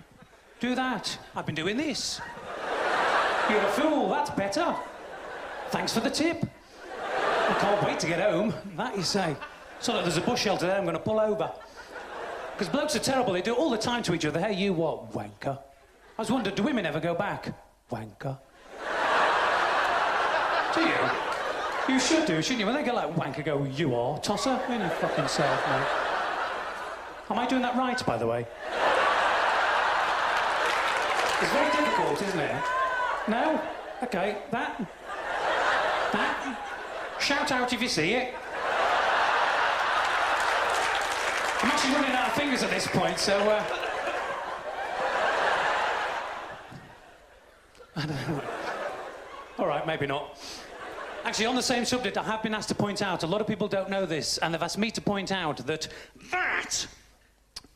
Do that. I've been doing this. You're a fool, that's better. Thanks for the tip. I can't wait to get home. That you say. So look, there's a bush shelter there, I'm going to pull over. Because blokes are terrible, they do it all the time to each other. Hey, you what, wanker? I was wondering, do women ever go back? Wanker. Do you? You should do, shouldn't you? When they go like wanker, go, you are, tosser? In your fucking self, mate. Am I doing that right, by the way? It's very difficult, isn't it? No? OK, that. Shout out if you see it. I'm actually running out of fingers at this point, so, I don't know. All right, maybe not. Actually, on the same subject, I have been asked to point out, a lot of people don't know this, and they've asked me to point out that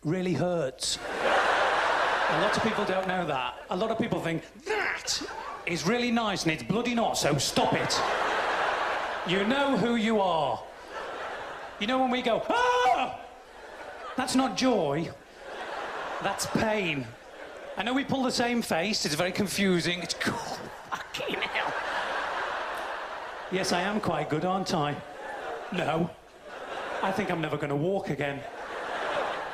really hurts. A lot of people don't know that. A lot of people think, that is really nice, and it's bloody not, so stop it. You know who you are. You know when we go, ah! That's not joy. That's pain. I know we pull the same face, it's very confusing. It's cool. Fucking hell. Yes, I am quite good, aren't I? No. I think I'm never going to walk again.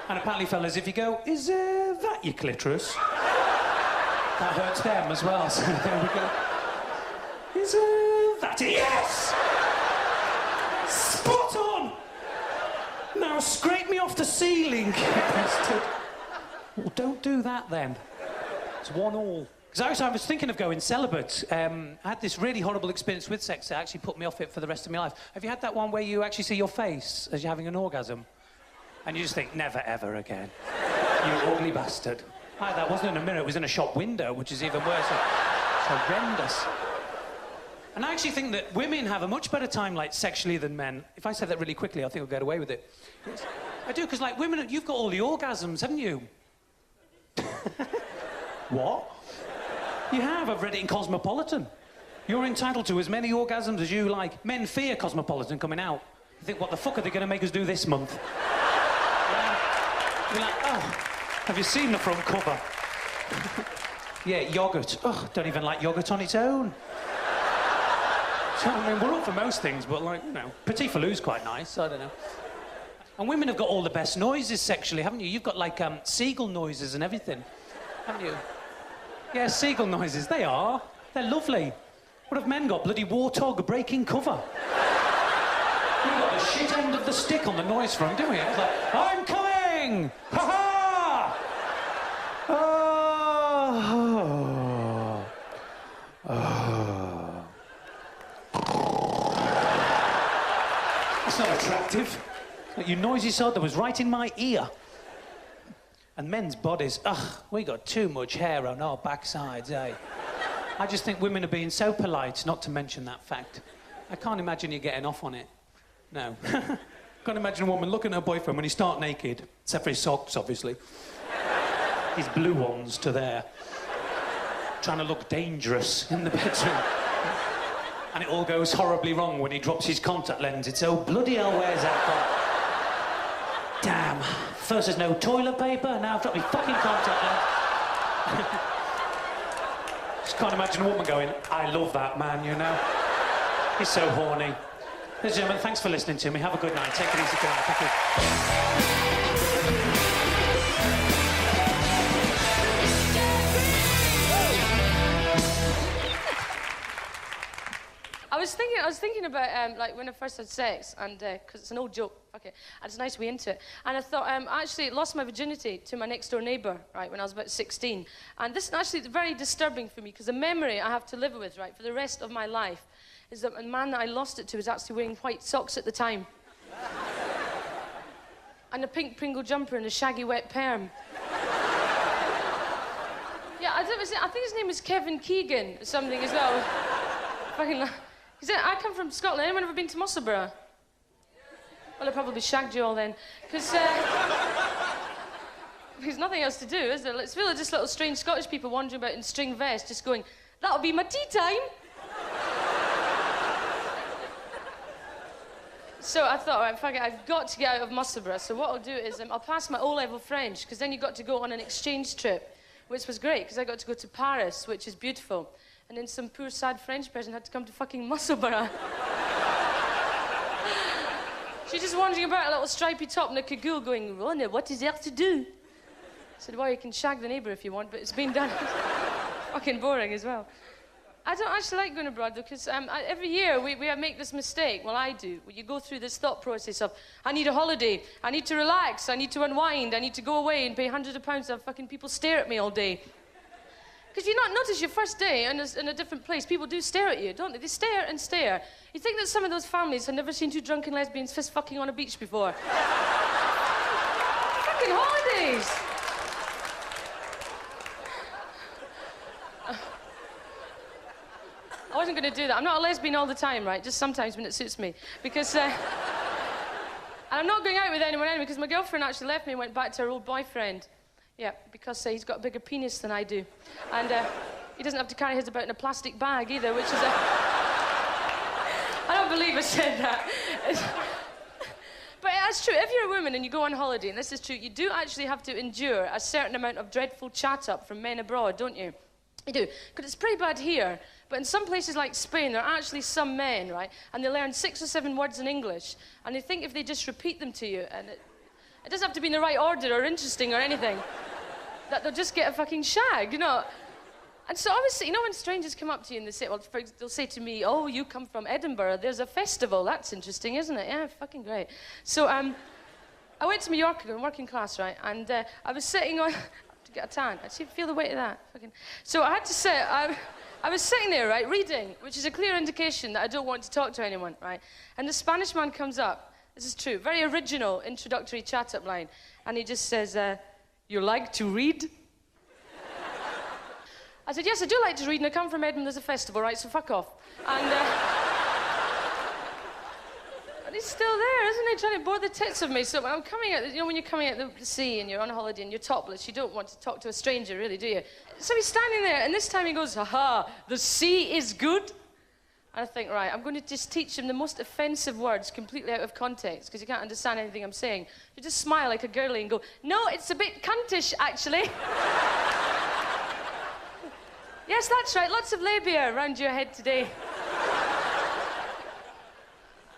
And apparently, fellas, if you go, is that your clitoris? That hurts them as well, so there we go. Is that it? Yes! Spot on! Now scrape me off the ceiling, bastard. Well, don't do that then. It's 1-1. Because I was thinking of going celibate. I had this really horrible experience with sex that actually put me off it for the rest of my life. Have you had that one where you actually see your face as you're having an orgasm? And you just think, never, ever again. You ugly bastard. That wasn't in a mirror, it was in a shop window, which is even worse. It's horrendous. And I actually think that women have a much better time, like, sexually than men. If I said that really quickly, I think I'll get away with it. I do, because, like, women, you've got all the orgasms, haven't you? What? You have. I've read it in Cosmopolitan. You're entitled to as many orgasms as you like. Men fear Cosmopolitan coming out. You think, what the fuck are they going to make us do this month? You're like, oh, have you seen the front cover? Yeah, yoghurt. Oh, don't even like yoghurt on its own. So, I mean, we're all for most things, but, like, you know, Petit Falou's quite nice, I don't know. And women have got all the best noises sexually, haven't you? You've got, like, seagull noises and everything, haven't you? Yeah, seagull noises, they are. They're lovely. What have men got? Bloody warthog breaking cover. We've got the shit end of the stick on the noise front, don't we? It's like, I'm coming! Ha-ha! Oh. Oh. That's not attractive. Like, you noisy sod that was right in my ear. And men's bodies, we got too much hair on our backsides, eh? I just think women are being so polite not to mention that fact. I can't imagine you getting off on it. No. Can't imagine a woman looking at her boyfriend when he starts naked, except for his socks, obviously. His blue ones to there. Trying to look dangerous in the bedroom. And it all goes horribly wrong when he drops his contact lens. It's so bloody hell, where's that gone? Damn. First there's no toilet paper, now I've dropped my fucking contact lens. Just can't imagine a woman going, I love that man, you know? He's so horny. Ladies and gentlemen, thanks for listening to me. Have a good night. Take it easy. Good night. Thank you. I was thinking about like when I first had sex, and because it's an old joke, okay, and it's nice to be into it. And I thought I actually lost my virginity to my next door neighbour, right, when I was about 16. And this is actually very disturbing for me because the memory I have to live with, right, for the rest of my life, is that the man that I lost it to was actually wearing white socks at the time, and a pink Pringle jumper and a shaggy wet perm. Yeah, I think his name is Kevin Keegan or something as well. Fucking... He said, I come from Scotland. Anyone ever been to Musselburgh? Well, I probably shagged you all then. Because there's nothing else to do, is there? It's full of just little strange Scottish people wandering about in string vests, just going, that'll be my tea time. So I thought, all right, fuck it, I've got to get out of Musselburgh. So what I'll do is I'll pass my O-level French, because then you got to go on an exchange trip, which was great, because I got to go to Paris, which is beautiful. And then some poor, sad French person had to come to fucking Musselburgh. She's just wandering about a little stripy top and a cagoule going, Rona, what is there to do? I said, well, you can shag the neighbour if you want, but it's been done. Fucking boring as well. I don't actually like going abroad, though, because every year we make this mistake. Well, I do. You go through this thought process of, I need a holiday, I need to relax, I need to unwind, I need to go away and pay hundreds of pounds to have fucking people stare at me all day. Because you not notice your first day in a different place, people do stare at you, don't they? They stare and stare. You think that some of those families have never seen two drunken lesbians fist fucking on a beach before. Fucking holidays! I wasn't going to do that. I'm not a lesbian all the time, right? Just sometimes when it suits me. Because, and I'm not going out with anyone anyway, because my girlfriend actually left me and went back to her old boyfriend. Yeah, because he's got a bigger penis than I do. And he doesn't have to carry his about in a plastic bag either, which is a... I don't believe I said that. But that's true. If you're a woman and you go on holiday, and this is true, you do actually have to endure a certain amount of dreadful chat-up from men abroad, don't you? You do. Because it's pretty bad here. But in some places like Spain, there are actually some men, right? And they learn 6 or 7 words in English. And they think if they just repeat them to you, and it doesn't have to be in the right order or interesting or anything, that they'll just get a fucking shag, you know? And so obviously, you know when strangers come up to you and they say, well, they'll say to me, oh, you come from Edinburgh, there's a festival. That's interesting, isn't it? Yeah, fucking great. So I went to Mallorca, working class, right? And I was sitting on... to get a tan. I feel the weight of that. Fucking. So I had to sit... I was sitting there, right, reading, which is a clear indication that I don't want to talk to anyone, right? And the Spanish man comes up. This is true. Very original introductory chat-up line. And he just says, you like to read? I said, yes, I do like to read, and I come from Edinburgh, there's a festival, right, so fuck off. And he's still there, isn't he, trying to bore the tits of me. So I'm coming out, you know, when you're coming out the sea and you're on holiday and you're topless, you don't want to talk to a stranger, really, do you? So he's standing there, and this time he goes, ha-ha, the sea is good. And I think, right, I'm going to just teach him the most offensive words completely out of context, because you can't understand anything I'm saying. You just smile like a girly and go, no, it's a bit cuntish, actually. Yes, that's right, lots of labia around your head today.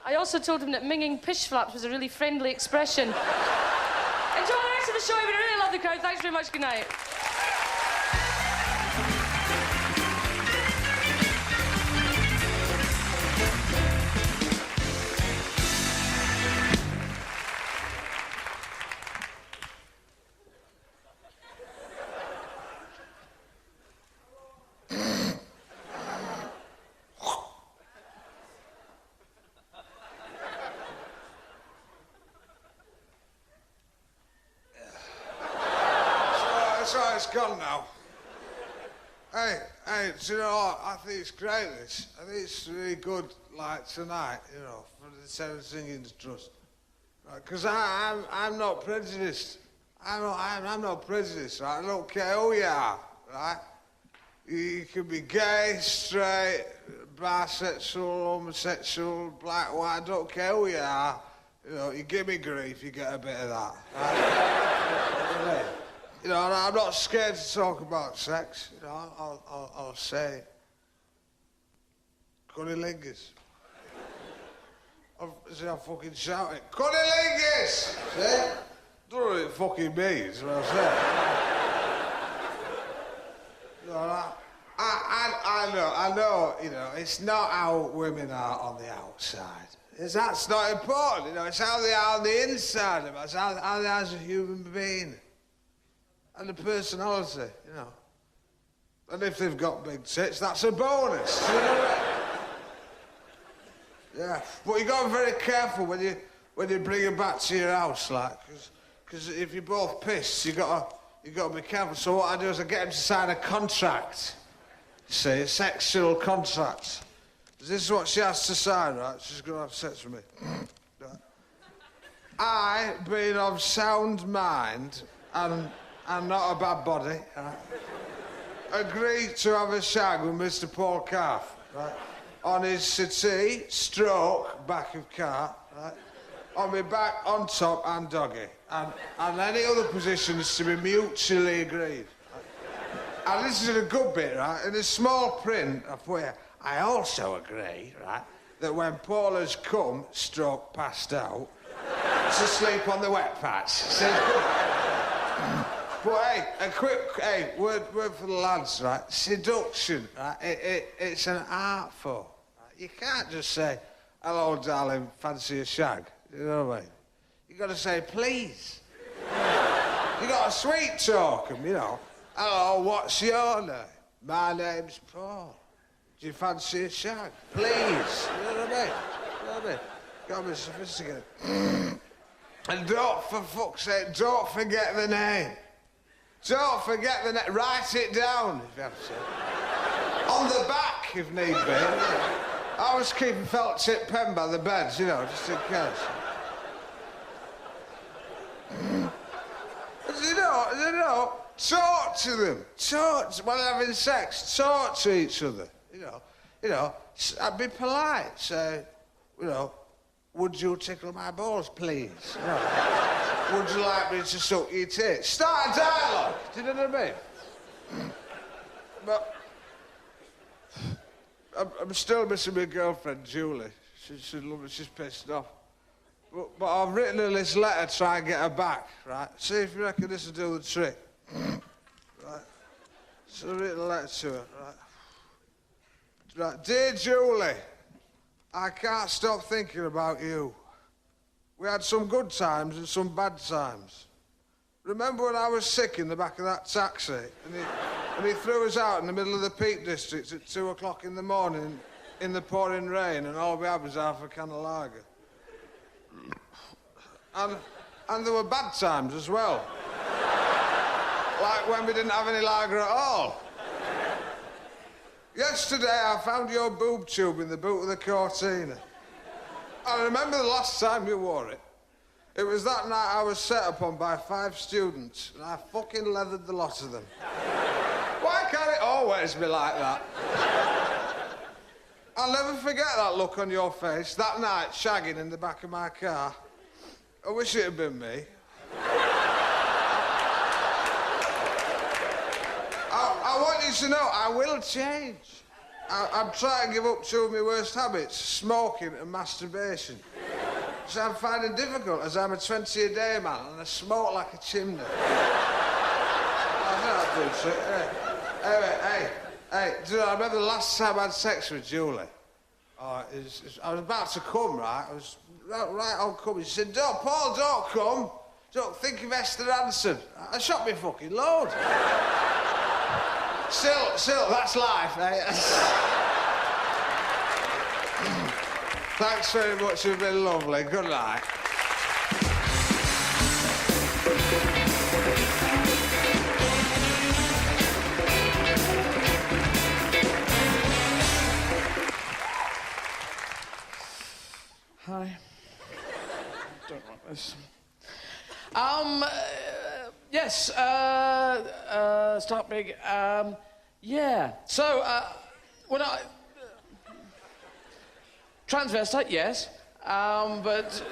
I also told him that minging pish flaps was a really friendly expression. Enjoy the rest of the show, everybody. I really love the crowd. Thanks very much. Good night. It's gone now. Hey, do you know what? I think it's great, this. I think it's really good, like, tonight, you know, for the Terence Higgins Trust. Because right, I'm not prejudiced. I'm not prejudiced, right? I don't care who you are, right? You can be gay, straight, bisexual, homosexual, black, white, I don't care who you are. You know, you give me grief, you get a bit of that, right? You know, I'm not scared to talk about sex. You know, I'll say, cunnilingus. See, I'm fucking shouting, cunnilingus! See? Don't know what it fucking means, what I'm saying. You know, I know, you know, it's not how women are on the outside. That's not important, you know, it's how they are on the inside of us, how they are as a human being. And the personality, you know. And if they've got big tits, that's a bonus. You know? Yeah, but you got to be very careful when you bring them back to your house, like, because if you're both pissed, you got You've got to be careful. So what I do is I get him to sign a contract. See, a sexual contract. This is what she has to sign, right? She's going to have sex with me. Right. I, being of sound mind and not a bad body, right, agree to have a shag with Mr. Paul Calf, right? On his settee, stroke, back of car, right? On my back, on top, and doggy. And any other positions to be mutually agreed. Right? And this is a good bit, right? In the small print of where I also agree, right, that when Paul has come, stroke, passed out, to sleep on the wet patch. See? But hey, a quick, word for the lads, right? Seduction, right? It's an art form. Right? You can't just say, hello, darling, fancy a shag. You know what I mean? You got to say, please. You got to sweet talk 'em, you know. Hello, what's your name? My name's Paul. Do you fancy a shag? Please. You know what I mean? You know what I mean? Got to be sophisticated. And don't, for fuck's sake, don't forget the name. Don't forget the name. Write it down, if you have to. On the back, if need be. I was keeping felt tip pen by the bed, you know, just in case. You know, talk to them. When having sex, talk to each other. You know, I'd be polite. Say, you know, would you tickle my balls, please? You know, would you like me to suck your tits? Start a dialogue. Do you know what I mean? But I'm still missing my girlfriend, Julie. She's pissed off. But I've written her this letter to try and get her back, right? See if you reckon this will do the trick. Right? So I've written a letter to her, right? Dear Julie, I can't stop thinking about you. We had some good times and some bad times. Remember when I was sick in the back of that taxi and he threw us out in the middle of the Peak District at 2 o'clock in the morning in the pouring rain and all we had was half a can of lager? And there were bad times as well. Like when we didn't have any lager at all. Yesterday I found your boob tube in the boot of the Cortina. I remember the last time you wore it. It was that night I was set upon by 5 students and I fucking leathered the lot of them. Why can't it always be like that? I'll never forget that look on your face that night shagging in the back of my car. I wish it had been me. I want you to know I will change. I'm trying to give up 2 of my worst habits, smoking and masturbation. Which I'm finding difficult as I'm a 20-a-day man and I smoke like a chimney. I don't do shit. Hey, do you know, I remember the last time I had sex with Julie. I was about to come, right? I was right on coming. She said, Paul, don't come. Don't think of Esther Hansen. I shot me fucking load. Still, that's life, eh? Thanks very much, you've been lovely. Good night. Hi. Don't want this. Yes, start big. Yeah. So, when I... transvestite, yes. But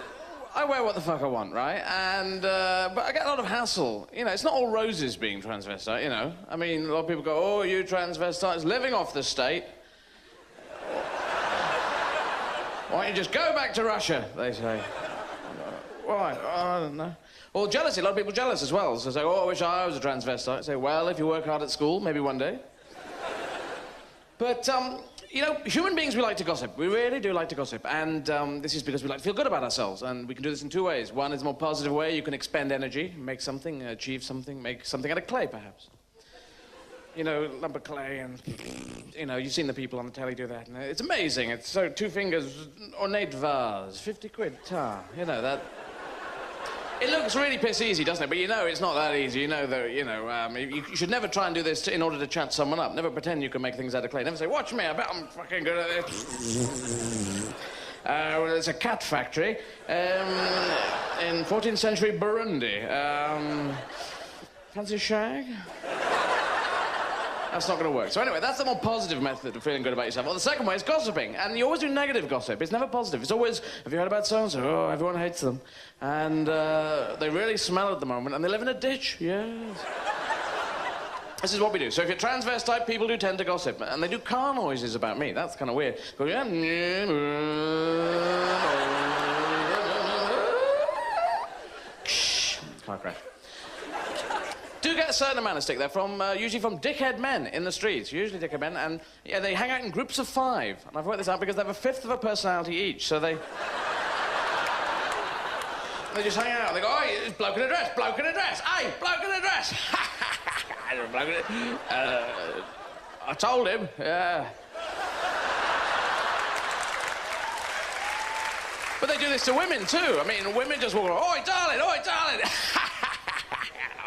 I wear what the fuck I want, right? And, but I get a lot of hassle. You know, it's not all roses being transvestite, you know. I mean, a lot of people go, oh, you transvestites living off the state. Why don't you just go back to Russia, they say. Why? I don't know. Well, jealousy, a lot of people jealous as well. So say, oh, I wish I was a transvestite. I say, well, if you work hard at school, maybe one day. But, you know, human beings, we like to gossip. We really do like to gossip. And this is because we like to feel good about ourselves. And we can do this in 2 ways. One is a more positive way. You can expend energy, make something, achieve something, make something out of clay, perhaps. You know, lumber clay and, you know, you've seen the people on the telly do that. And it's amazing. It's so 2 fingers, ornate vase, 50 quid tar. You know, that... It looks really piss easy, doesn't it? But you know it's not that easy. You know that, you should never try and do this in order to chat someone up. Never pretend you can make things out of clay. Never say, watch me, I bet I'm fucking good at this. Well, there's a cat factory in 14th century Burundi. Fancy a shag? That's not going to work. So anyway, that's the more positive method of feeling good about yourself. Well, the second way is gossiping. And you always do negative gossip. It's never positive. It's always, have you heard about so-and-so? Oh, everyone hates them. And they really smell at the moment, and they live in a ditch. Yes. This is what we do. So if you're transvestite, people do tend to gossip. And they do car noises about me. That's kind of weird. Go, yeah. Car crash. Do get a certain amount of stick. They're from, usually from dickhead men in the streets. Usually dickhead men. And, yeah, they hang out in groups of 5. And I've worked this out because they have a fifth of a personality each. So they... they just hang out. They go, oh, it's bloke in a dress, bloke in a dress. Hey, bloke in a dress. Bloke in a... I told him, yeah. But they do this to women, too. I mean, women just walk around, oi, darling, oi, darling.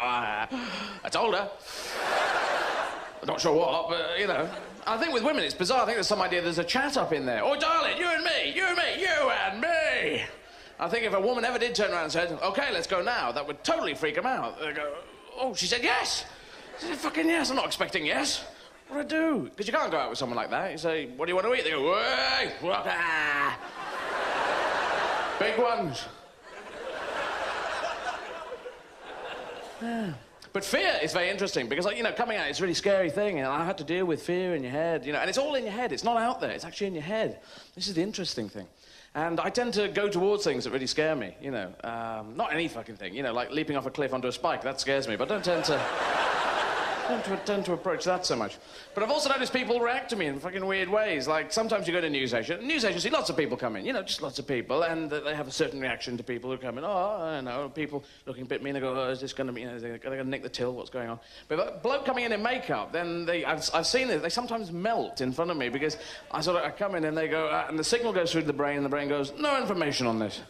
I told her. I'm not sure what, but, I think with women it's bizarre. I think there's some idea there's a chat up in there. Oh, darling, you and me, you and me, you and me. I think if a woman ever did turn around and said, OK, let's go now, that would totally freak them out. They'd go, oh, she said yes. She said fucking yes. I'm not expecting yes. What do I do? Because you can't go out with someone like that. You say, what do you want to eat? They go, hey, ah. Big ones. Yeah. But fear is very interesting because, coming out is a really scary thing, and I had to deal with fear in your head, and it's all in your head. It's not out there. It's actually in your head. This is the interesting thing. And I tend to go towards things that really scare me, not any fucking thing, like leaping off a cliff onto a spike. That scares me, but I don't tend to... don't tend to approach that so much. But I've also noticed people react to me in fucking weird ways. Like, sometimes you go to a news agency, lots of people come in, just lots of people, and they have a certain reaction to people who come in. Oh, I don't know, people looking a bit mean, they go, oh, is this going to be, they're going to nick the till, what's going on? But if a bloke coming in makeup, then I've seen it, they sometimes melt in front of me because I come in and they go, and the signal goes through to the brain, and the brain goes, no information on this.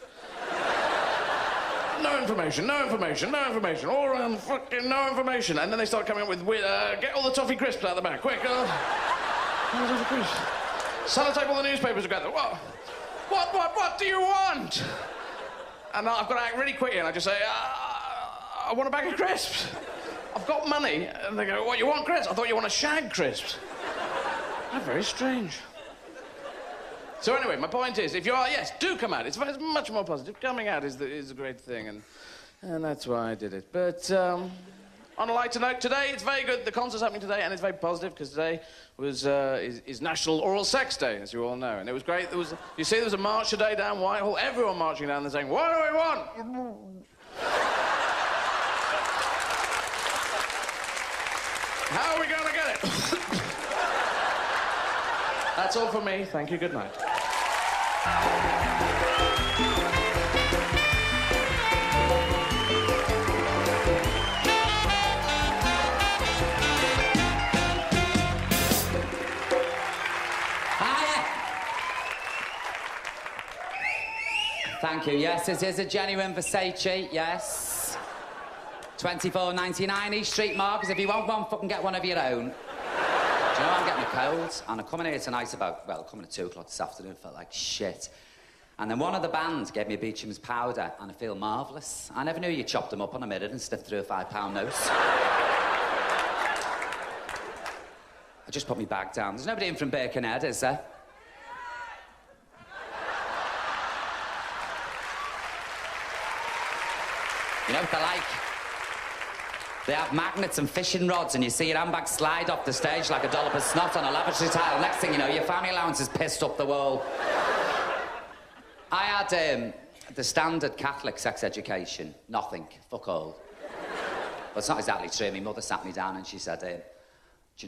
No information, no information, no information, all around fucking no information. And then they start coming up with get all the toffee crisps out the back, quick. Toffee crisps. Sellotape all the newspapers together. What do you want? And I've got to act really quickly, and I just say, I want a bag of crisps. I've got money. And they go, what, you want crisps? I thought you want a shag crisps. That's very strange. So anyway, my point is, if you are, yes, do come out. It's much more positive. Coming out is a great thing, and that's why I did it. But on a lighter note, today it's very good. The concert's happening today, and it's very positive because today is National Oral Sex Day, as you all know, and it was great. There was a march today down Whitehall. Everyone marching down there saying, "What do we want?" How are we going to get it? That's all from me. Thank you. Good night. Thank you. Yes, this is a genuine Versace. Yes. 24.99 East Street, Marcus. If you want one, fucking get one of your own. Do you know, I'm getting a cold, and I'm coming here tonight coming at 2 o'clock this afternoon, felt like shit. And then one of the bands gave me a Beecham's powder, and I feel marvellous. I never knew you chopped them up on a minute and sniffed through a £5 note. I just put my bag down. There's nobody in from Birkenhead, is there? You know what they're like? They have magnets and fishing rods, and you see your handbag slide off the stage like a dollop of snot on a lavatory tile. Next thing you know, your family allowance is pissed up the wall. I had the standard Catholic sex education. Nothing. Fuck all. But it's not exactly true. My mother sat me down and she said, do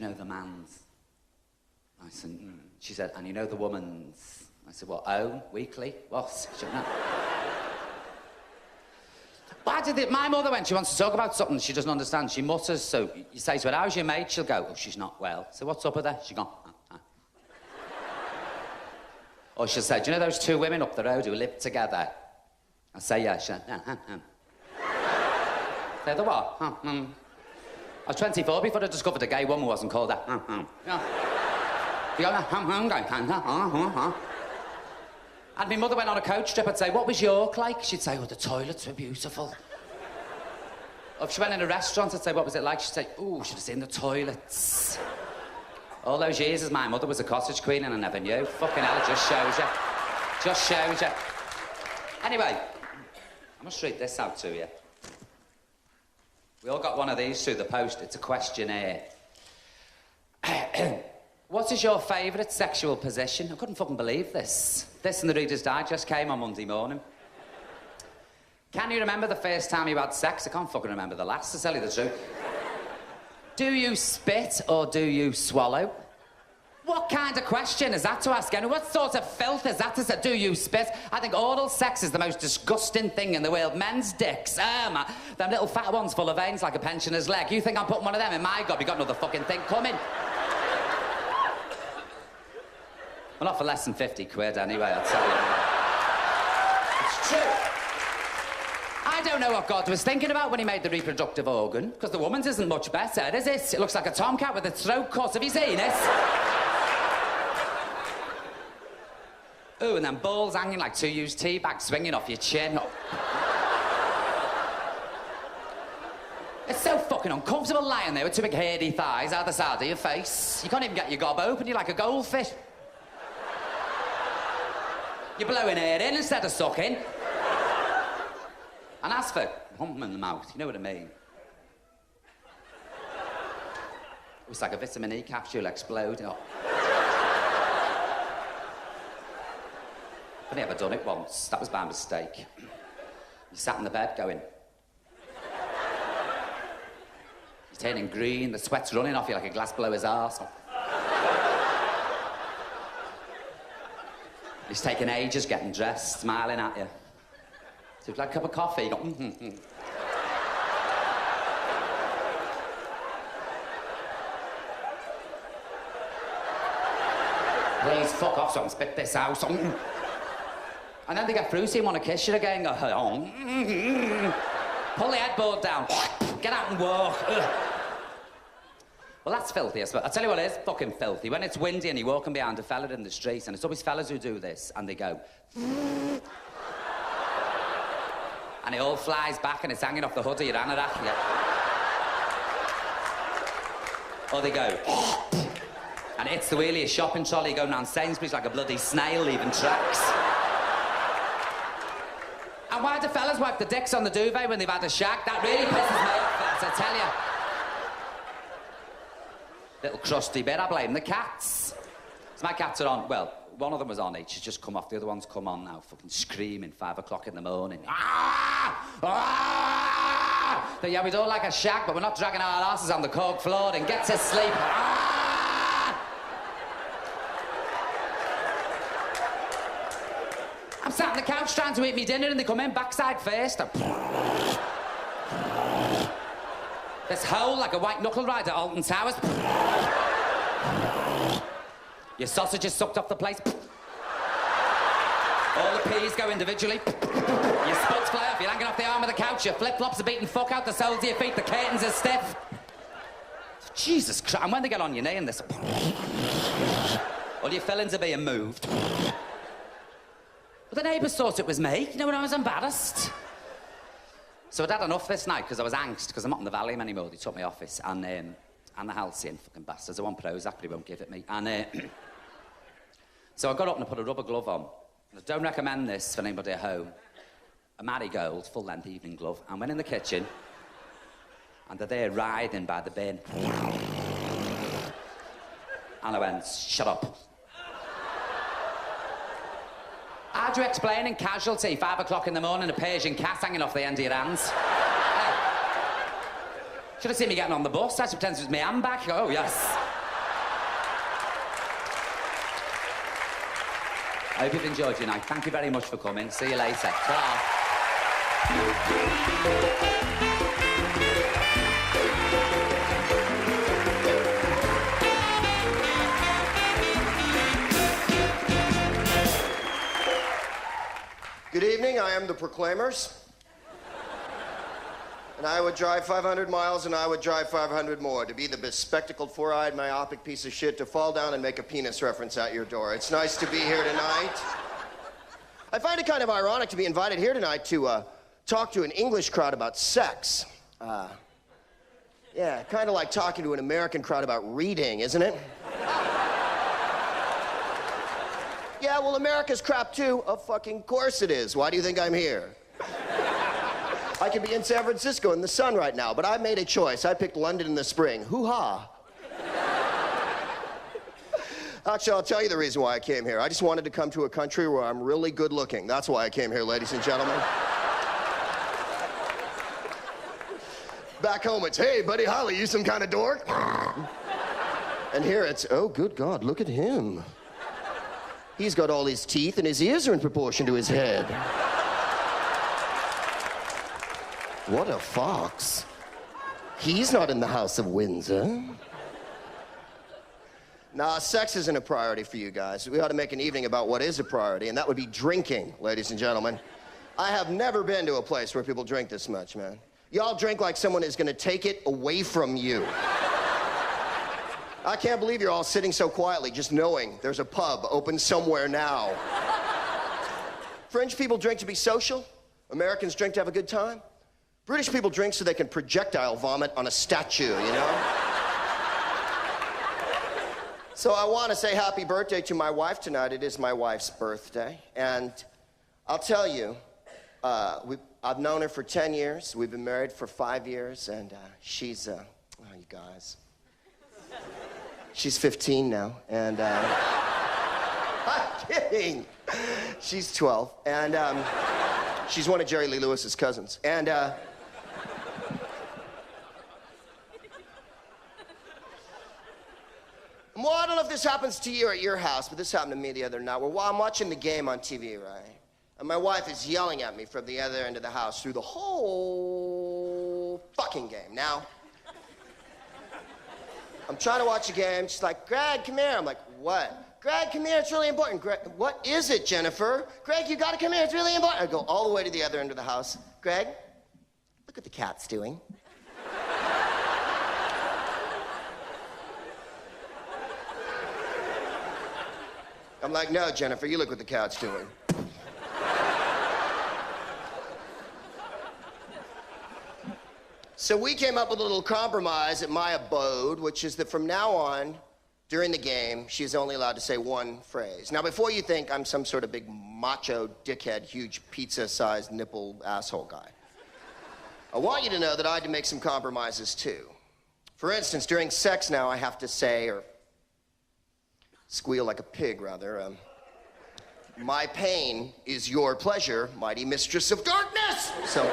you know the man's? I said, She said, and you know the woman's? I said, what, own? Weekly? What? She said, no. My mother, when she wants to talk about something she doesn't understand, she mutters, so you say to her, how's your mate? She'll go, oh, she's not well. So what's up with her? She'll go, Or she'll say, do you know those 2 women up the road who live together? I say, yeah. She'll, They're the what? I was 24 before I discovered a gay woman wasn't called that. Yeah. You go, and my mother went on a coach trip, I'd say, what was York like? She'd say, oh, the toilets were beautiful. Or if she went in a restaurant, I'd say, what was it like? She'd say, ooh, should have seen the toilets. All those years as my mother was a cottage queen and I never knew. Fucking hell, it just shows you. Just shows you. Anyway, I must read this out to you. We all got one of these through the post. It's a questionnaire. What is your favourite sexual position? I couldn't fucking believe this. This and the Reader's Digest came on Monday morning. Can you remember the first time you had sex? I can't fucking remember the last, to tell you the truth. Do you spit or do you swallow? What kind of question is that to ask? And what sort of filth is that to say, do you spit? I think oral sex is the most disgusting thing in the world. Men's dicks, them little fat ones full of veins like a pensioner's leg. You think I'm putting one of them in my gob? You got another fucking thing coming. Well, not for less than 50 quid anyway, I'll tell you. It's true. I don't know what God was thinking about when he made the reproductive organ, because the woman's isn't much better, is it? It looks like a tomcat with its throat cut. Have you seen it? Ooh, and then balls hanging like 2 used tea bags swinging off your chin. It's so fucking uncomfortable lying there with 2 big hairy thighs either side of your face. You can't even get your gob open, you're like a goldfish. You're blowing air in instead of sucking. And as for hump in the mouth, you know what I mean? It was like a vitamin E capsule exploding. Oh. I've only ever done it once. That was by mistake. You sat in the bed going... You're turning green, the sweat's running off you like a glass blower's arse. He's taking ages getting dressed, smiling at you. So it's like a cup of coffee, you go, Please, fuck off so I can spit this out. And then they get fruity and want to kiss you again, go, pull the headboard down, get out and walk. Well, that's filthy, I suppose. I'll tell you what it is, fucking filthy. When it's windy and you're walking behind a fella in the street, and it's always fellas who do this, and they go... and it all flies back and it's hanging off the hood of your anorak. Yeah. Or they go... and it hits the wheel of your shopping trolley going round Sainsbury's like a bloody snail leaving tracks. And why do fellas wipe the dicks on the duvet when they've had a shag? That really pisses me off, I tell you. Little crusty bit, I blame the cats. So my cats are on, well, one of them was on each, she's just come off, the other one's come on now, fucking screaming, 5 o'clock in the morning. But yeah, we don't like a shag, but we're not dragging our asses on the coke floor and get to sleep. I'm sat on the couch trying to eat me dinner and they come in backside first. This hole like a white knuckle ride at Alton Towers. Your sausage is sucked off the plate. All the peas go individually. Your spuds fly off, you're hanging off the arm of the couch, your flip-flops are beating fuck out the soles of your feet, the curtains are stiff. Jesus Christ, and when they get on your knee and this... all your fillings are being moved. But the neighbours thought it was me, you know, when I was embarrassed. So I'd had enough this night, because I was angst, because I'm not in the Valium anymore. They took my office, and the halcyon, fucking bastards. I want Prozac, but he won't give it me. And so I got up and I put a rubber glove on. I don't recommend this for anybody at home. A marigold, full-length evening glove, and went in the kitchen, and they're there writhing by the bin. And I went, shut up. How do you explain in Casualty, 5 o'clock in the morning, a Persian cat hanging off the end of your hands? Hey. Should have seen me getting on the bus. I should pretend it was my handbag. Oh, yes. I hope you've enjoyed your night. Thank you very much for coming. See you later. Ta-ra. Good evening, I am the Proclaimers. And I would drive 500 miles, and I would drive 500 more to be the bespectacled, four-eyed, myopic piece of shit to fall down and make a penis reference at your door. It's nice to be here tonight. I find it kind of ironic to be invited here tonight to talk to an English crowd about sex. Yeah, kind of like talking to an American crowd about reading, isn't it? Yeah, well, America's crap too. Of fucking course it is. Why do you think I'm here? I could be in San Francisco in the sun right now, but I made a choice. I picked London in the spring. Hoo-ha. Actually, I'll tell you the reason why I came here. I just wanted to come to a country where I'm really good looking. That's why I came here, ladies and gentlemen. Back home, it's, hey, Buddy Holly, you some kind of dork? And here it's, oh, good God, look at him. He's got all his teeth and his ears are in proportion to his head. What a fox. He's not in the House of Windsor. Nah, sex isn't a priority for you guys. We ought to make an evening about what is a priority, and that would be drinking, ladies and gentlemen. I have never been to a place where people drink this much, man. Y'all drink like someone is gonna take it away from you. I can't believe you're all sitting so quietly, just knowing there's a pub open somewhere now. French people drink to be social. Americans drink to have a good time. British people drink so they can projectile vomit on a statue, you know? So I want to say happy birthday to my wife tonight. It is my wife's birthday. And I'll tell you, I've known her for 10 years. We've been married for 5 years. And she's, oh, you guys. She's 15 now. And, I'm kidding. She's 12. And, she's one of Jerry Lee Lewis's cousins. And, well, I don't know if this happens to you at your house, but this happened to me the other night. Well, I'm watching the game on TV, right? And my wife is yelling at me from the other end of the house through the whole fucking game. Now, I'm trying to watch the game. She's like, Greg, come here. I'm like, what? Greg, come here. It's really important. Greg, what is it, Jennifer? Greg, you got to come here. It's really important. I go all the way to the other end of the house. Greg, look what the cat's doing. I'm like, no, Jennifer, you look what the cat's doing. So we came up with a little compromise at my abode, which is that from now on, during the game, she's only allowed to say one phrase. Now, before you think I'm some sort of big macho, dickhead, huge pizza-sized nipple asshole guy, I want you to know that I had to make some compromises, too. For instance, during sex now, I have to say, or squeal like a pig, rather. My pain is your pleasure, mighty mistress of darkness. So,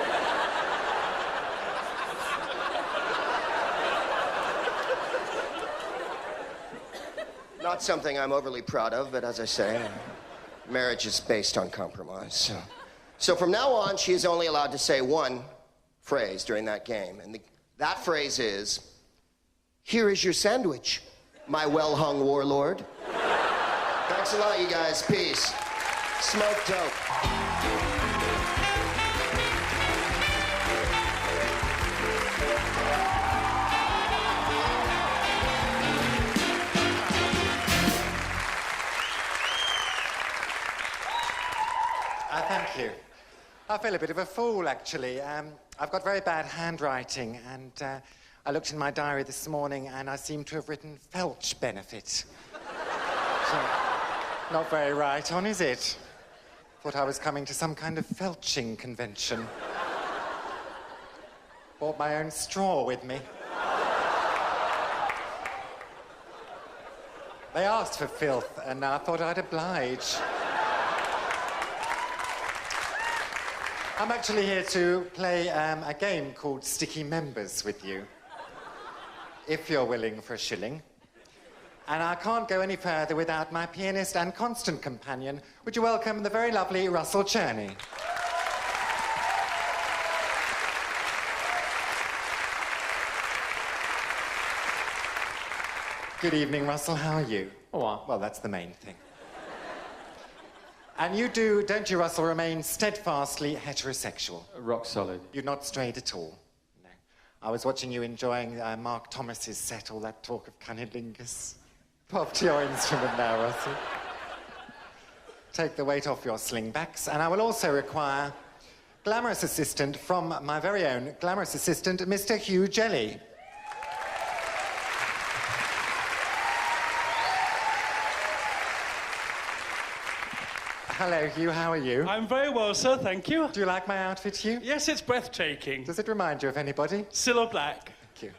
not something I'm overly proud of, but as I say, marriage is based on compromise. So from now on, she is only allowed to say one phrase during that game, and that phrase is, "Here is your sandwich, my well-hung warlord." Thanks a lot, you guys. Peace. Smoke dope. Thank you. I feel a bit of a fool, actually. I've got very bad handwriting, and I looked in my diary this morning, and I seem to have written Felch benefit. So, not very right on, is it? Thought I was coming to some kind of felching convention. Brought my own straw with me. They asked for filth, and I thought I'd oblige. I'm actually here to play a game called Sticky Members with you, if you're willing for a shilling. And I can't go any further without my pianist and constant companion. Would you welcome the very lovely Russell Cherney? Good evening, Russell. How are you? Oh, well, that's the main thing. And you do, don't you, Russell, remain steadfastly heterosexual? Rock solid. You're not straight at all? I was watching you enjoying Mark Thomas's set, all that talk of cunnilingus. Pop to your instrument now, Russell. Take the weight off your slingbacks, and I will also require glamorous assistant from my very own glamorous assistant, Mr. Hugh Jelly. Hello, Hugh, how are you? I'm very well, sir, thank you. Do you like my outfit, Hugh? Yes, it's breathtaking. Does it remind you of anybody? Cilla Black. Thank you.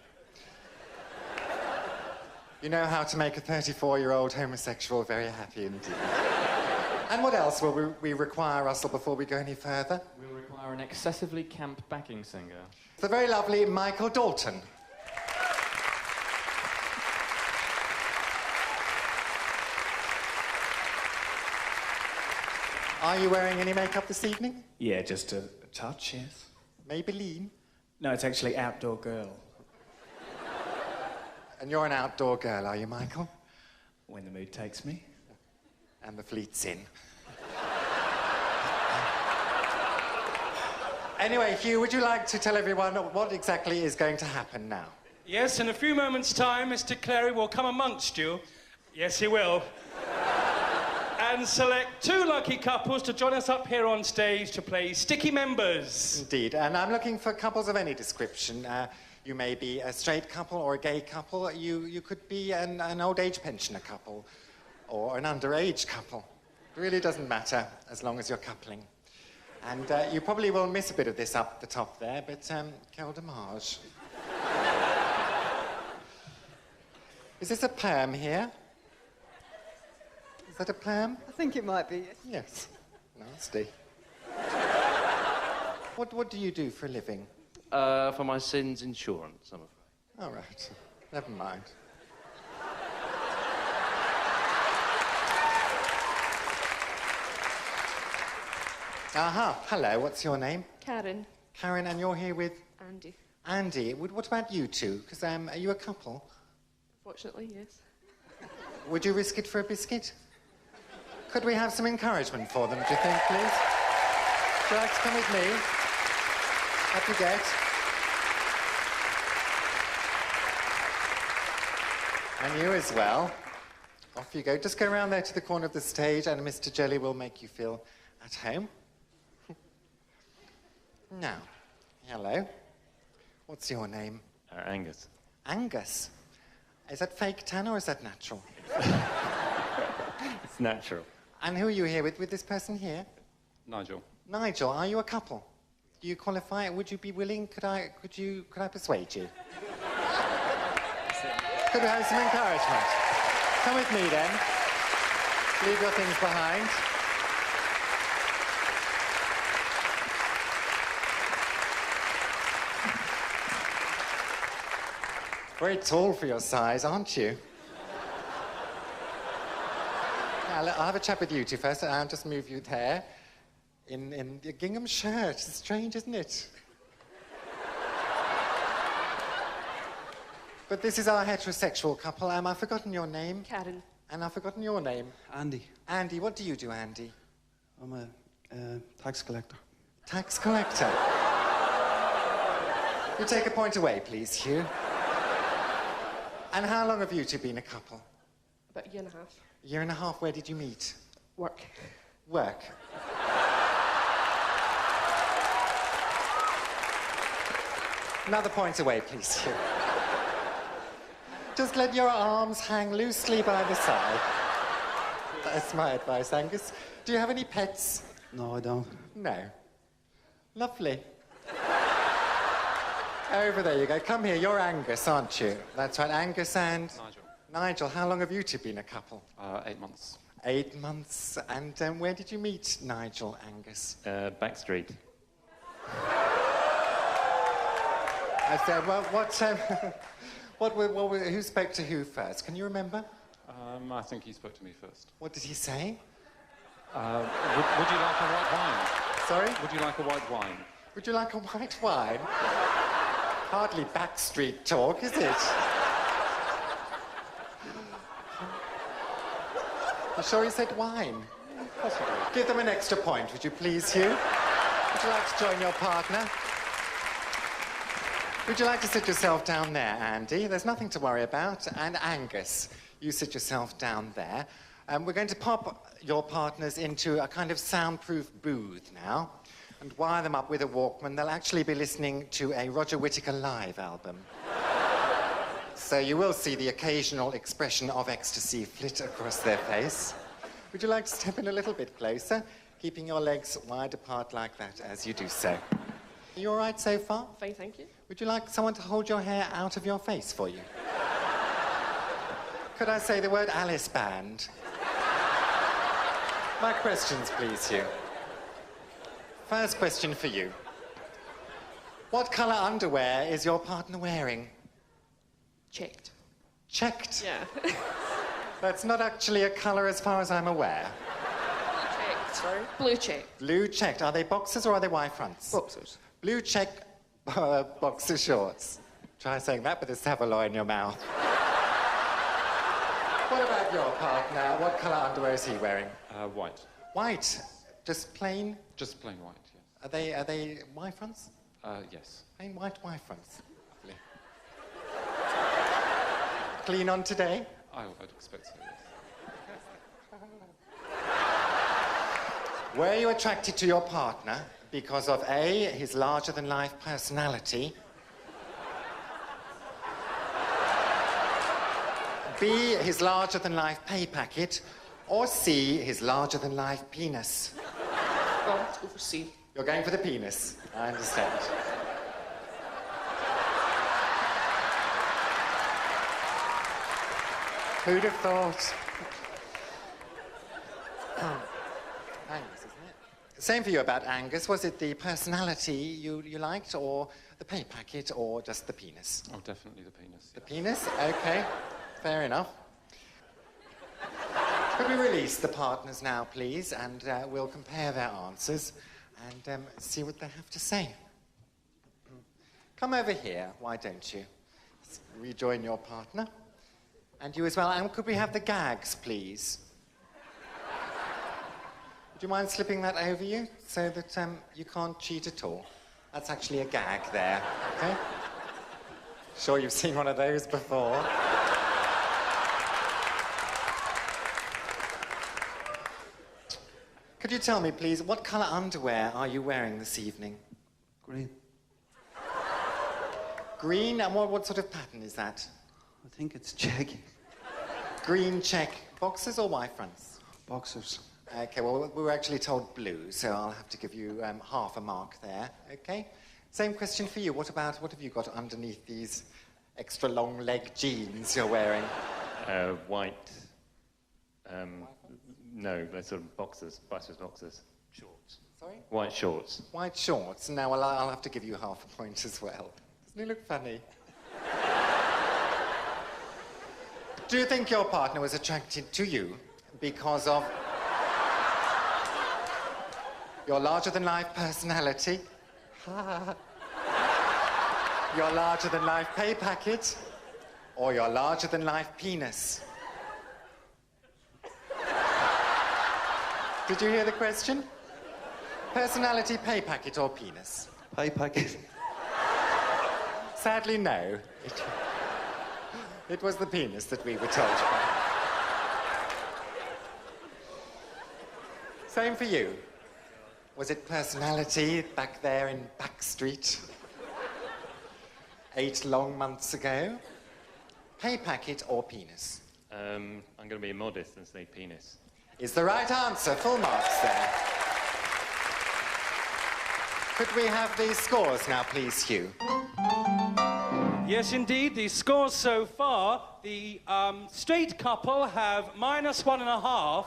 You know how to make a 34-year-old homosexual very happy indeed. And what else will we require, Russell, before we go any further? We'll require an excessively camp backing singer. The very lovely Michael Dalton. Are you wearing any makeup this evening? Yeah, just a touch, yes. Maybelline? No, it's actually Outdoor Girl. And you're an outdoor girl, are you, Michael? When the mood takes me. And the fleet's in. Anyway, Hugh, would you like to tell everyone what exactly is going to happen now? Yes, in a few moments' time, Mr. Clary will come amongst you. Yes, he will. And select 2 lucky couples to join us up here on stage to play Sticky Members. Indeed, and I'm looking for couples of any description. You may be a straight couple or a gay couple. You could be an old age pensioner couple or an underage couple. It really doesn't matter as long as you're coupling. And you probably will miss a bit of this up the top there, but quel dommage. Is this a perm here? Is that a perm? I think it might be, yes. Yes. Nasty. What do you do for a living? For my sins insurance, I'm afraid. All right. Never mind. Aha. Hello, what's your name? Karen. Karen, and you're here with? Andy. Andy. What about you two? Because, are you a couple? Fortunately, yes. Would you risk it for a biscuit? Could we have some encouragement for them, do you think, please? Would you like to come with me? Up you get. And you as well. Off you go. Just go around there to the corner of the stage and Mr. Jelly will make you feel at home. Now, hello. What's your name? Angus. Angus. Is that fake tan or is that natural? It's natural. And who are you here with this person here? Nigel. Nigel, are you a couple? Do you qualify? Would you be willing? Could I persuade you? Could we have some encouragement? Come with me then. Leave your things behind. Very tall for your size, aren't you? Now, I'll have a chat with you two first. I'll just move you there. In the gingham shirt. It's strange, isn't it? But this is our heterosexual couple. I've forgotten your name. Karen. And I've forgotten your name. Andy. Andy, what do you do, Andy? I'm a tax collector. Tax collector? You take a point away, please, Hugh. And how long have you two been a couple? About a year and a half. A year and a half. Where did you meet? Work. Work. Another point away, please, Hugh. Just let your arms hang loosely by the side. That's my advice, Angus. Do you have any pets? No, I don't. No. Lovely. Over there you go. Come here. You're Angus, aren't you? That's right, Angus and... Nigel. Nigel, how long have you two been a couple? 8 months. 8 months. And where did you meet Nigel, Angus? Backstreet. I said, well, who spoke to who first? Can you remember? I think he spoke to me first. What did he say? Would you like a white wine? Sorry? Would you like a white wine? Would you like a white wine? Hardly backstreet talk, is it? You sure he said wine? Possibly. Give them an extra point, would you please, Hugh? Would you like to join your partner? Would you like to sit yourself down there, Andy? There's nothing to worry about. And Angus, you sit yourself down there. We're going to pop your partners into a kind of soundproof booth now and wire them up with a Walkman. They'll actually be listening to a Roger Whittaker live album. So you will see the occasional expression of ecstasy flit across their face. Would you like to step in a little bit closer, keeping your legs wide apart like that as you do so? Are you all right so far? Fine, thank you. Would you like someone to hold your hair out of your face for you? Could I say the word Alice Band? My questions, please, Hugh. First question for you. What colour underwear is your partner wearing? Checked. Checked? Yeah. That's not actually a colour as far as I'm aware. Checked. Sorry? Blue checked. Blue checked. Are they boxers or are they Y fronts? Boxers. Blue check boxer shorts. Try saying that with a saveloy in your mouth. What about your partner? What colour underwear is he wearing? White. White. Just plain? Just plain white, yes. Are they Y fronts? Yes. Plain white Y fronts. Lovely. Clean on today? I'd expect so, yes. Were you attracted to your partner because of A, his larger-than-life personality, B, his larger-than-life pay packet, or C, his larger-than-life penis? Well, let's go for C. You're going for the penis. I understand. Who'd have thought? Angus, isn't it? Same for you about Angus. Was it the personality you liked, or the pay packet, or just the penis? Oh, definitely the penis. The penis? Okay. Fair enough. Could we release the partners now, please, and we'll compare their answers and see what they have to say. Come over here, why don't you? Let's rejoin your partner. And you as well. And could we have the gags, please? Would you mind slipping that over you so that you can't cheat at all? That's actually a gag there, okay? Sure you've seen one of those before. Could you tell me, please, what colour underwear are you wearing this evening? Green. Green? And what sort of pattern is that? I think it's check. Green check. Boxers or Y fronts? Boxers. OK, well, we were actually told blue, so I'll have to give you half a mark there, OK? Same question for you. What have you got underneath these extra long leg jeans you're wearing? White. No, they're sort of boxers. Boxers. Shorts. Sorry? White shorts. White shorts. Now, well, I'll have to give you half a point as well. Doesn't he look funny? Do you think your partner was attracted to you because of your larger-than-life personality, your larger-than-life pay packet, or your larger-than-life penis? Did you hear the question? Personality, pay packet, or penis? Pay packet. Sadly, no. It was the penis that we were told about. Same for you. Was it personality back there in Backstreet 8 long months ago? Pay packet or penis? I'm going to be modest and say penis. Is the right answer. Full marks there. Could we have the scores now, please, Hugh? Yes, indeed. The scores so far, the straight couple have -1.5.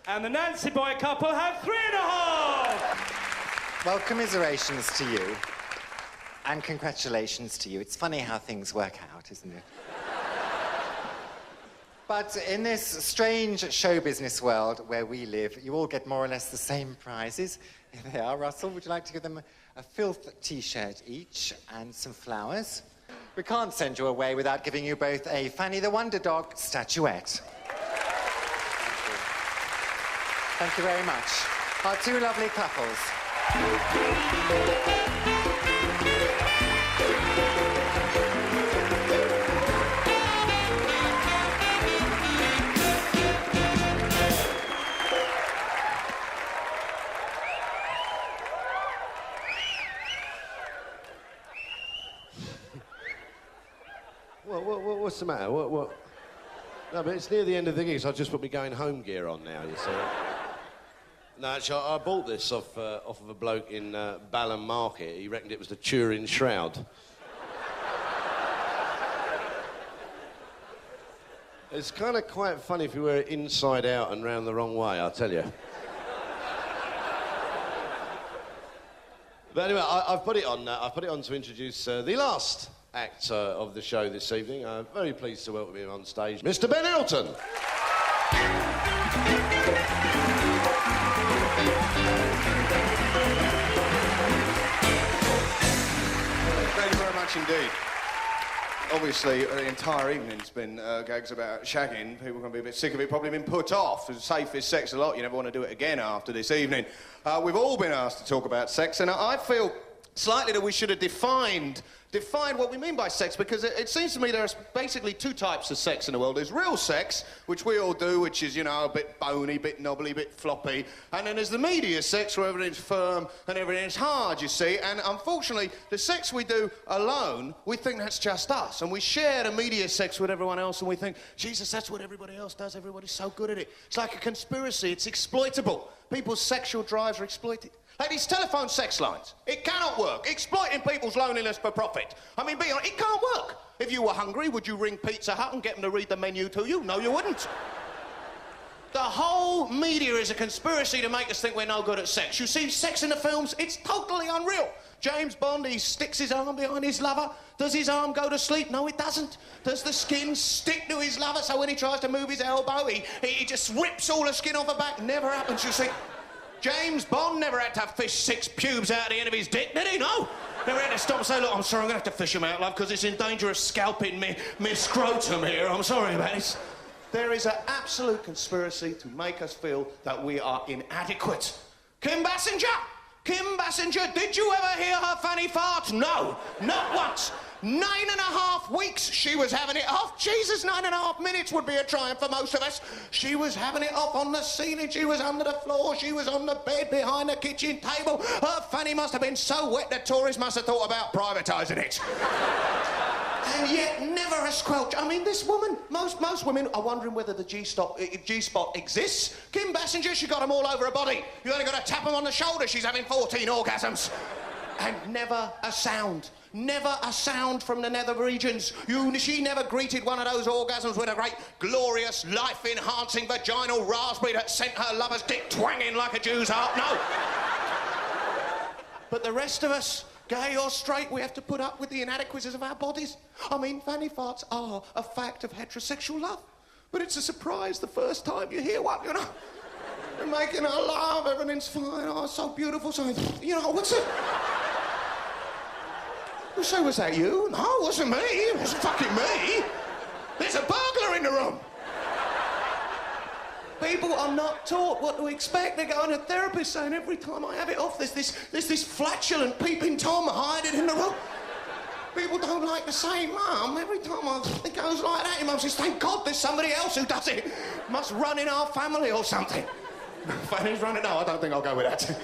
And the Nancy boy couple have 3.5! Well, commiserations to you. And congratulations to you. It's funny how things work out, isn't it? But in this strange show business world where we live, you all get more or less the same prizes. Here they are. Russell, would you like to give them a Filth T-shirt each and some flowers? We can't send you away without giving you both a Fanny the Wonder Dog statuette. Thank you very much. Our two lovely couples. what's the matter? What? No, but it's near the end of the gig, so I've just put my going home gear on now, you see. No, actually, I bought this off of a bloke in Balham Market. He reckoned it was the Turin Shroud. It's kind of quite funny if you wear it inside out and round the wrong way, I'll tell you. But anyway, I've put it on. I've put it on to introduce the last act of the show this evening. I'm very pleased to welcome him on stage, Mr. Ben Elton. Thank you very much indeed. Obviously, the entire evening's been gags about shagging. People are going to be a bit sick of it, probably been put off. It's safe is sex a lot. You never want to do it again after this evening. We've all been asked to talk about sex, and I feel slightly that we should have defined what we mean by sex, because it seems to me there are basically two types of sex in the world. There's real sex, which we all do, which is, you know, a bit bony, bit knobbly, bit floppy. And then there's the media sex, where everything's firm and everything's hard, you see. And unfortunately, the sex we do alone, we think that's just us. And we share the media sex with everyone else, and we think, Jesus, that's what everybody else does. Everybody's so good at it. It's like a conspiracy. It's exploitable. People's sexual drives are exploited. Like these telephone sex lines, it cannot work. Exploiting people's loneliness for profit. I mean, be honest, it can't work. If you were hungry, would you ring Pizza Hut and get them to read the menu to you? No, you wouldn't. The whole media is a conspiracy to make us think we're no good at sex. You see sex in the films, it's totally unreal. James Bond, he sticks his arm behind his lover. Does his arm go to sleep? No, it doesn't. Does the skin stick to his lover, so when he tries to move his elbow, he just rips all the skin off her back? Never happens, you see. James Bond never had to fish 6 pubes out the end of his dick, did he? No. Never had to stop and say, look, I'm sorry, I'm going to have to fish them out, love, because it's in danger of scalping me scrotum here. I'm sorry about this. There is an absolute conspiracy to make us feel that we are inadequate. Kim Basinger, did you ever hear her fanny fart? No, not once. 9.5 weeks she was having it off. Jesus, 9.5 minutes would be a triumph for most of us. She was having it off on the ceiling, she was under the floor, she was on the bed behind the kitchen table. Her fanny must have been so wet that Tories must have thought about privatising it. And yet never a squelch. I mean, this woman, most women are wondering whether the G-spot exists. Kim Basinger, she got them all over her body. You only got to tap them on the shoulder, she's having 14 orgasms. And never a sound. Never a sound from the nether regions. She never greeted one of those orgasms with a great, glorious, life-enhancing vaginal raspberry that sent her lover's dick twanging like a Jew's harp. No. But the rest of us, gay or straight, we have to put up with the inadequacies of our bodies. I mean, fanny farts are a fact of heterosexual love. But it's a surprise the first time you hear one, you know. You're making her love, everything's fine, oh, it's so beautiful, so, you know, what's it? So was that you? No, it wasn't me. It wasn't fucking me. There's a burglar in the room. People are not taught what to expect. They're going to therapists saying every time I have it off, there's this flatulent peeping Tom hiding in the room. People don't like to say, Mum, every time it goes like that, your mum says, thank God there's somebody else who does it. Must run in our family or something. Fanny's running? No, I don't think I'll go with that.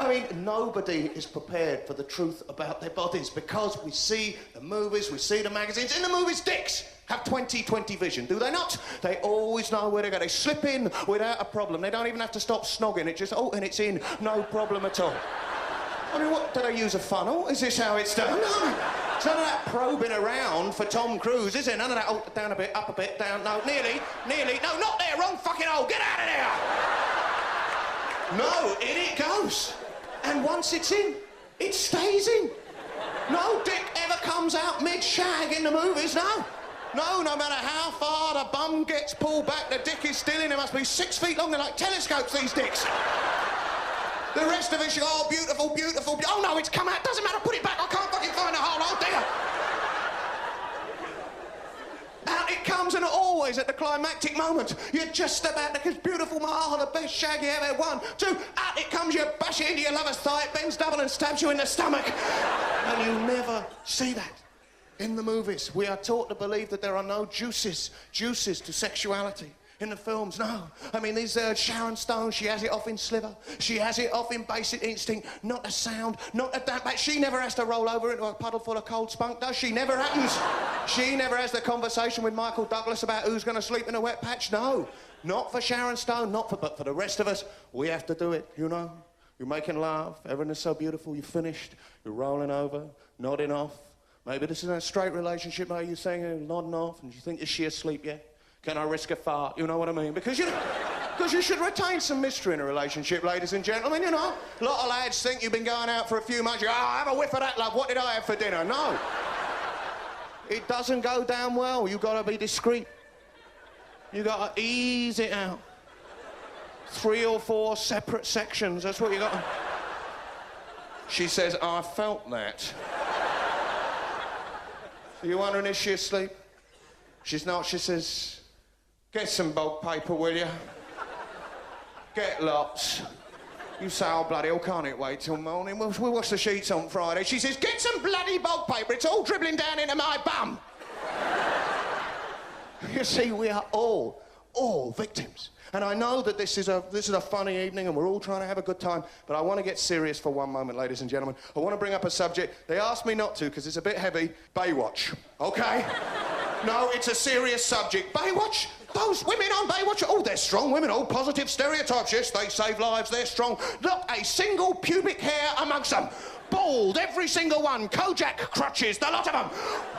I mean, nobody is prepared for the truth about their bodies because we see the movies, we see the magazines. In the movies, dicks have 20/20 vision, do they not? They always know where to go. They slip in without a problem. They don't even have to stop snogging. It just, oh, and it's in, no problem at all. I mean, what, do they use a funnel? Is this how it's done? No. It's none of that probing around for Tom Cruise, is it? None of that, oh, down a bit, up a bit, down, no, nearly, no, not there, wrong fucking hole, get out of there! No, in it goes. And once it's in, it stays in. No dick ever comes out mid-shag in the movies, no. No matter how far the bum gets pulled back, the dick is still in. It must be 6 feet long. They're like telescopes, these dicks. The rest of it, you go, oh, beautiful, beautiful. Oh, no, it's come out. Doesn't matter, put it back. I can't fucking find a hole. Oh, dear. Out it comes, and always at the climactic moment. You're just about to, because beautiful, the best shag you ever won. 2, out it comes, you bash it into your lover's thigh, it bends double and stabs you in the stomach. And you never see that in the movies. We are taught to believe that there are no juices to sexuality. in the films. No. I mean, these Sharon Stone, she has it off in Sliver. She has it off in Basic Instinct. Not a sound, not a damp back. She never has to roll over into a puddle full of cold spunk, does she? Never happens. She never has the conversation with Michael Douglas about who's going to sleep in a wet patch. No. Not for Sharon Stone, but for the rest of us, we have to do it, you know? You're making love, everything is so beautiful, you're finished, you're rolling over, nodding off. Maybe this is a straight relationship, maybe you're saying, nodding off, and you think, is she asleep yet? Can I risk a fart? You know what I mean? Because you should retain some mystery in a relationship, ladies and gentlemen, you know? A lot of lads think you've been going out for a few months, you go, oh, have a whiff of that, love, what did I have for dinner? No. It doesn't go down well, you've got to be discreet. You've got to ease it out. 3 or 4 separate sections, that's what you got to... She says, I felt that. So you're wondering, is she asleep? She's not. She says, get some bulk paper, will you? Get lots. You say, oh, bloody hell, can't it wait till morning? We'll wash the sheets on Friday. She says, get some bloody bulk paper. It's all dribbling down into my bum. You see, we are all victims. And I know that this is a funny evening and we're all trying to have a good time, but I want to get serious for one moment, ladies and gentlemen. I want to bring up a subject. They asked me not to because it's a bit heavy. Baywatch, okay? No, it's a serious subject. Baywatch? Those women on Baywatch, oh, they're strong women, all positive stereotypes. Yes, they save lives, they're strong. Not a single pubic hair amongst them. Bald, every single one. Kojak crutches, the lot of them.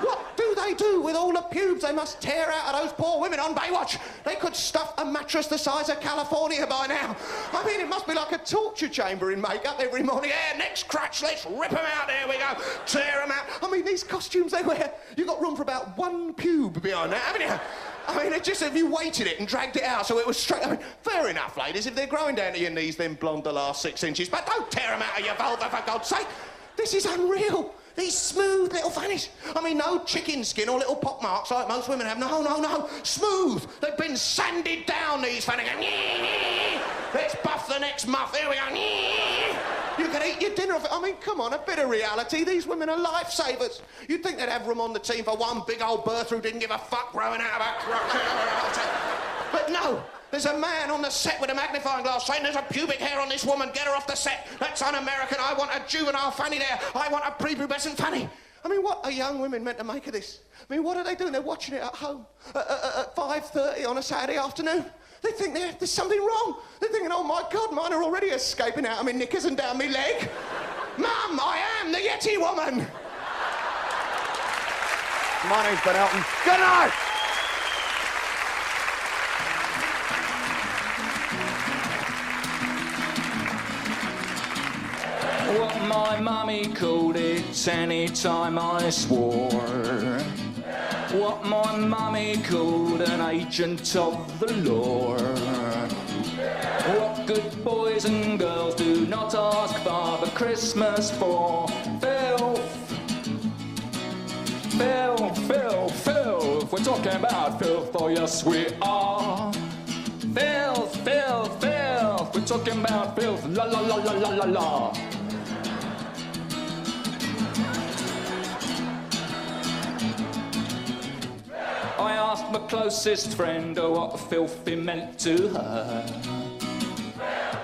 What do they do with all the pubes they must tear out of those poor women on Baywatch? They could stuff a mattress the size of California by now. I mean, it must be like a torture chamber in makeup every morning. Yeah, next crutch, let's rip them out. There we go. Tear them out. I mean, these costumes they wear, you've got room for about 1 pube behind that, haven't you? I mean, it's just if you weighted it and dragged it out so it was straight... I mean, fair enough, ladies, if they're growing down to your knees, then blonde the last 6 inches. But don't tear them out of your vulva, for God's sake. This is unreal. These smooth little fannies. I mean, no chicken skin or little pock marks like most women have. No, no, no. Smooth. They've been sanded down, these fannies. Let's buff the next muff. Here we go. You can eat your dinner off it. I mean, come on, a bit of reality. These women are lifesavers. You'd think they'd have room on the team for one big old Bertha who didn't give a fuck growing out of her crotch. But no. There's a man on the set with a magnifying glass saying there's a pubic hair on this woman, get her off the set. That's un-American. I want a juvenile fanny there. I want a prepubescent fanny. I mean, what are young women meant to make of this? I mean, what are they doing? They're watching it at home at 5:30 on a Saturday afternoon. They think there's something wrong. They're thinking, oh, my God, mine are already escaping out of my knickers and down my leg. Mum, I am the Yeti woman. My name's Ben Elton. Good night. What my mummy called it any time I swore. What my mummy called an agent of the law. What good boys and girls do not ask Father Christmas for. Filth. Filth, filth, filth. We're talking about filth, oh yes we are. Filth, filth, filth. We're talking about filth, la la la la la la la. I asked my closest friend what filth meant to her.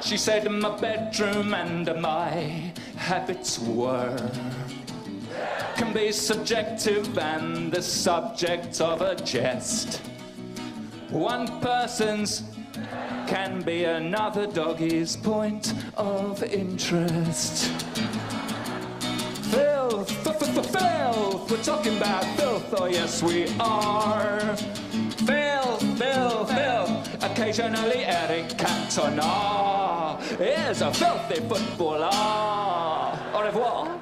She said my bedroom and my habits were can be subjective and the subject of a jest. One person's can be another doggy's point of interest. Filth, filth, we're talking about filth, oh yes we are. Filth, filth, filth, occasionally Eric Cantona is a filthy footballer. Au revoir.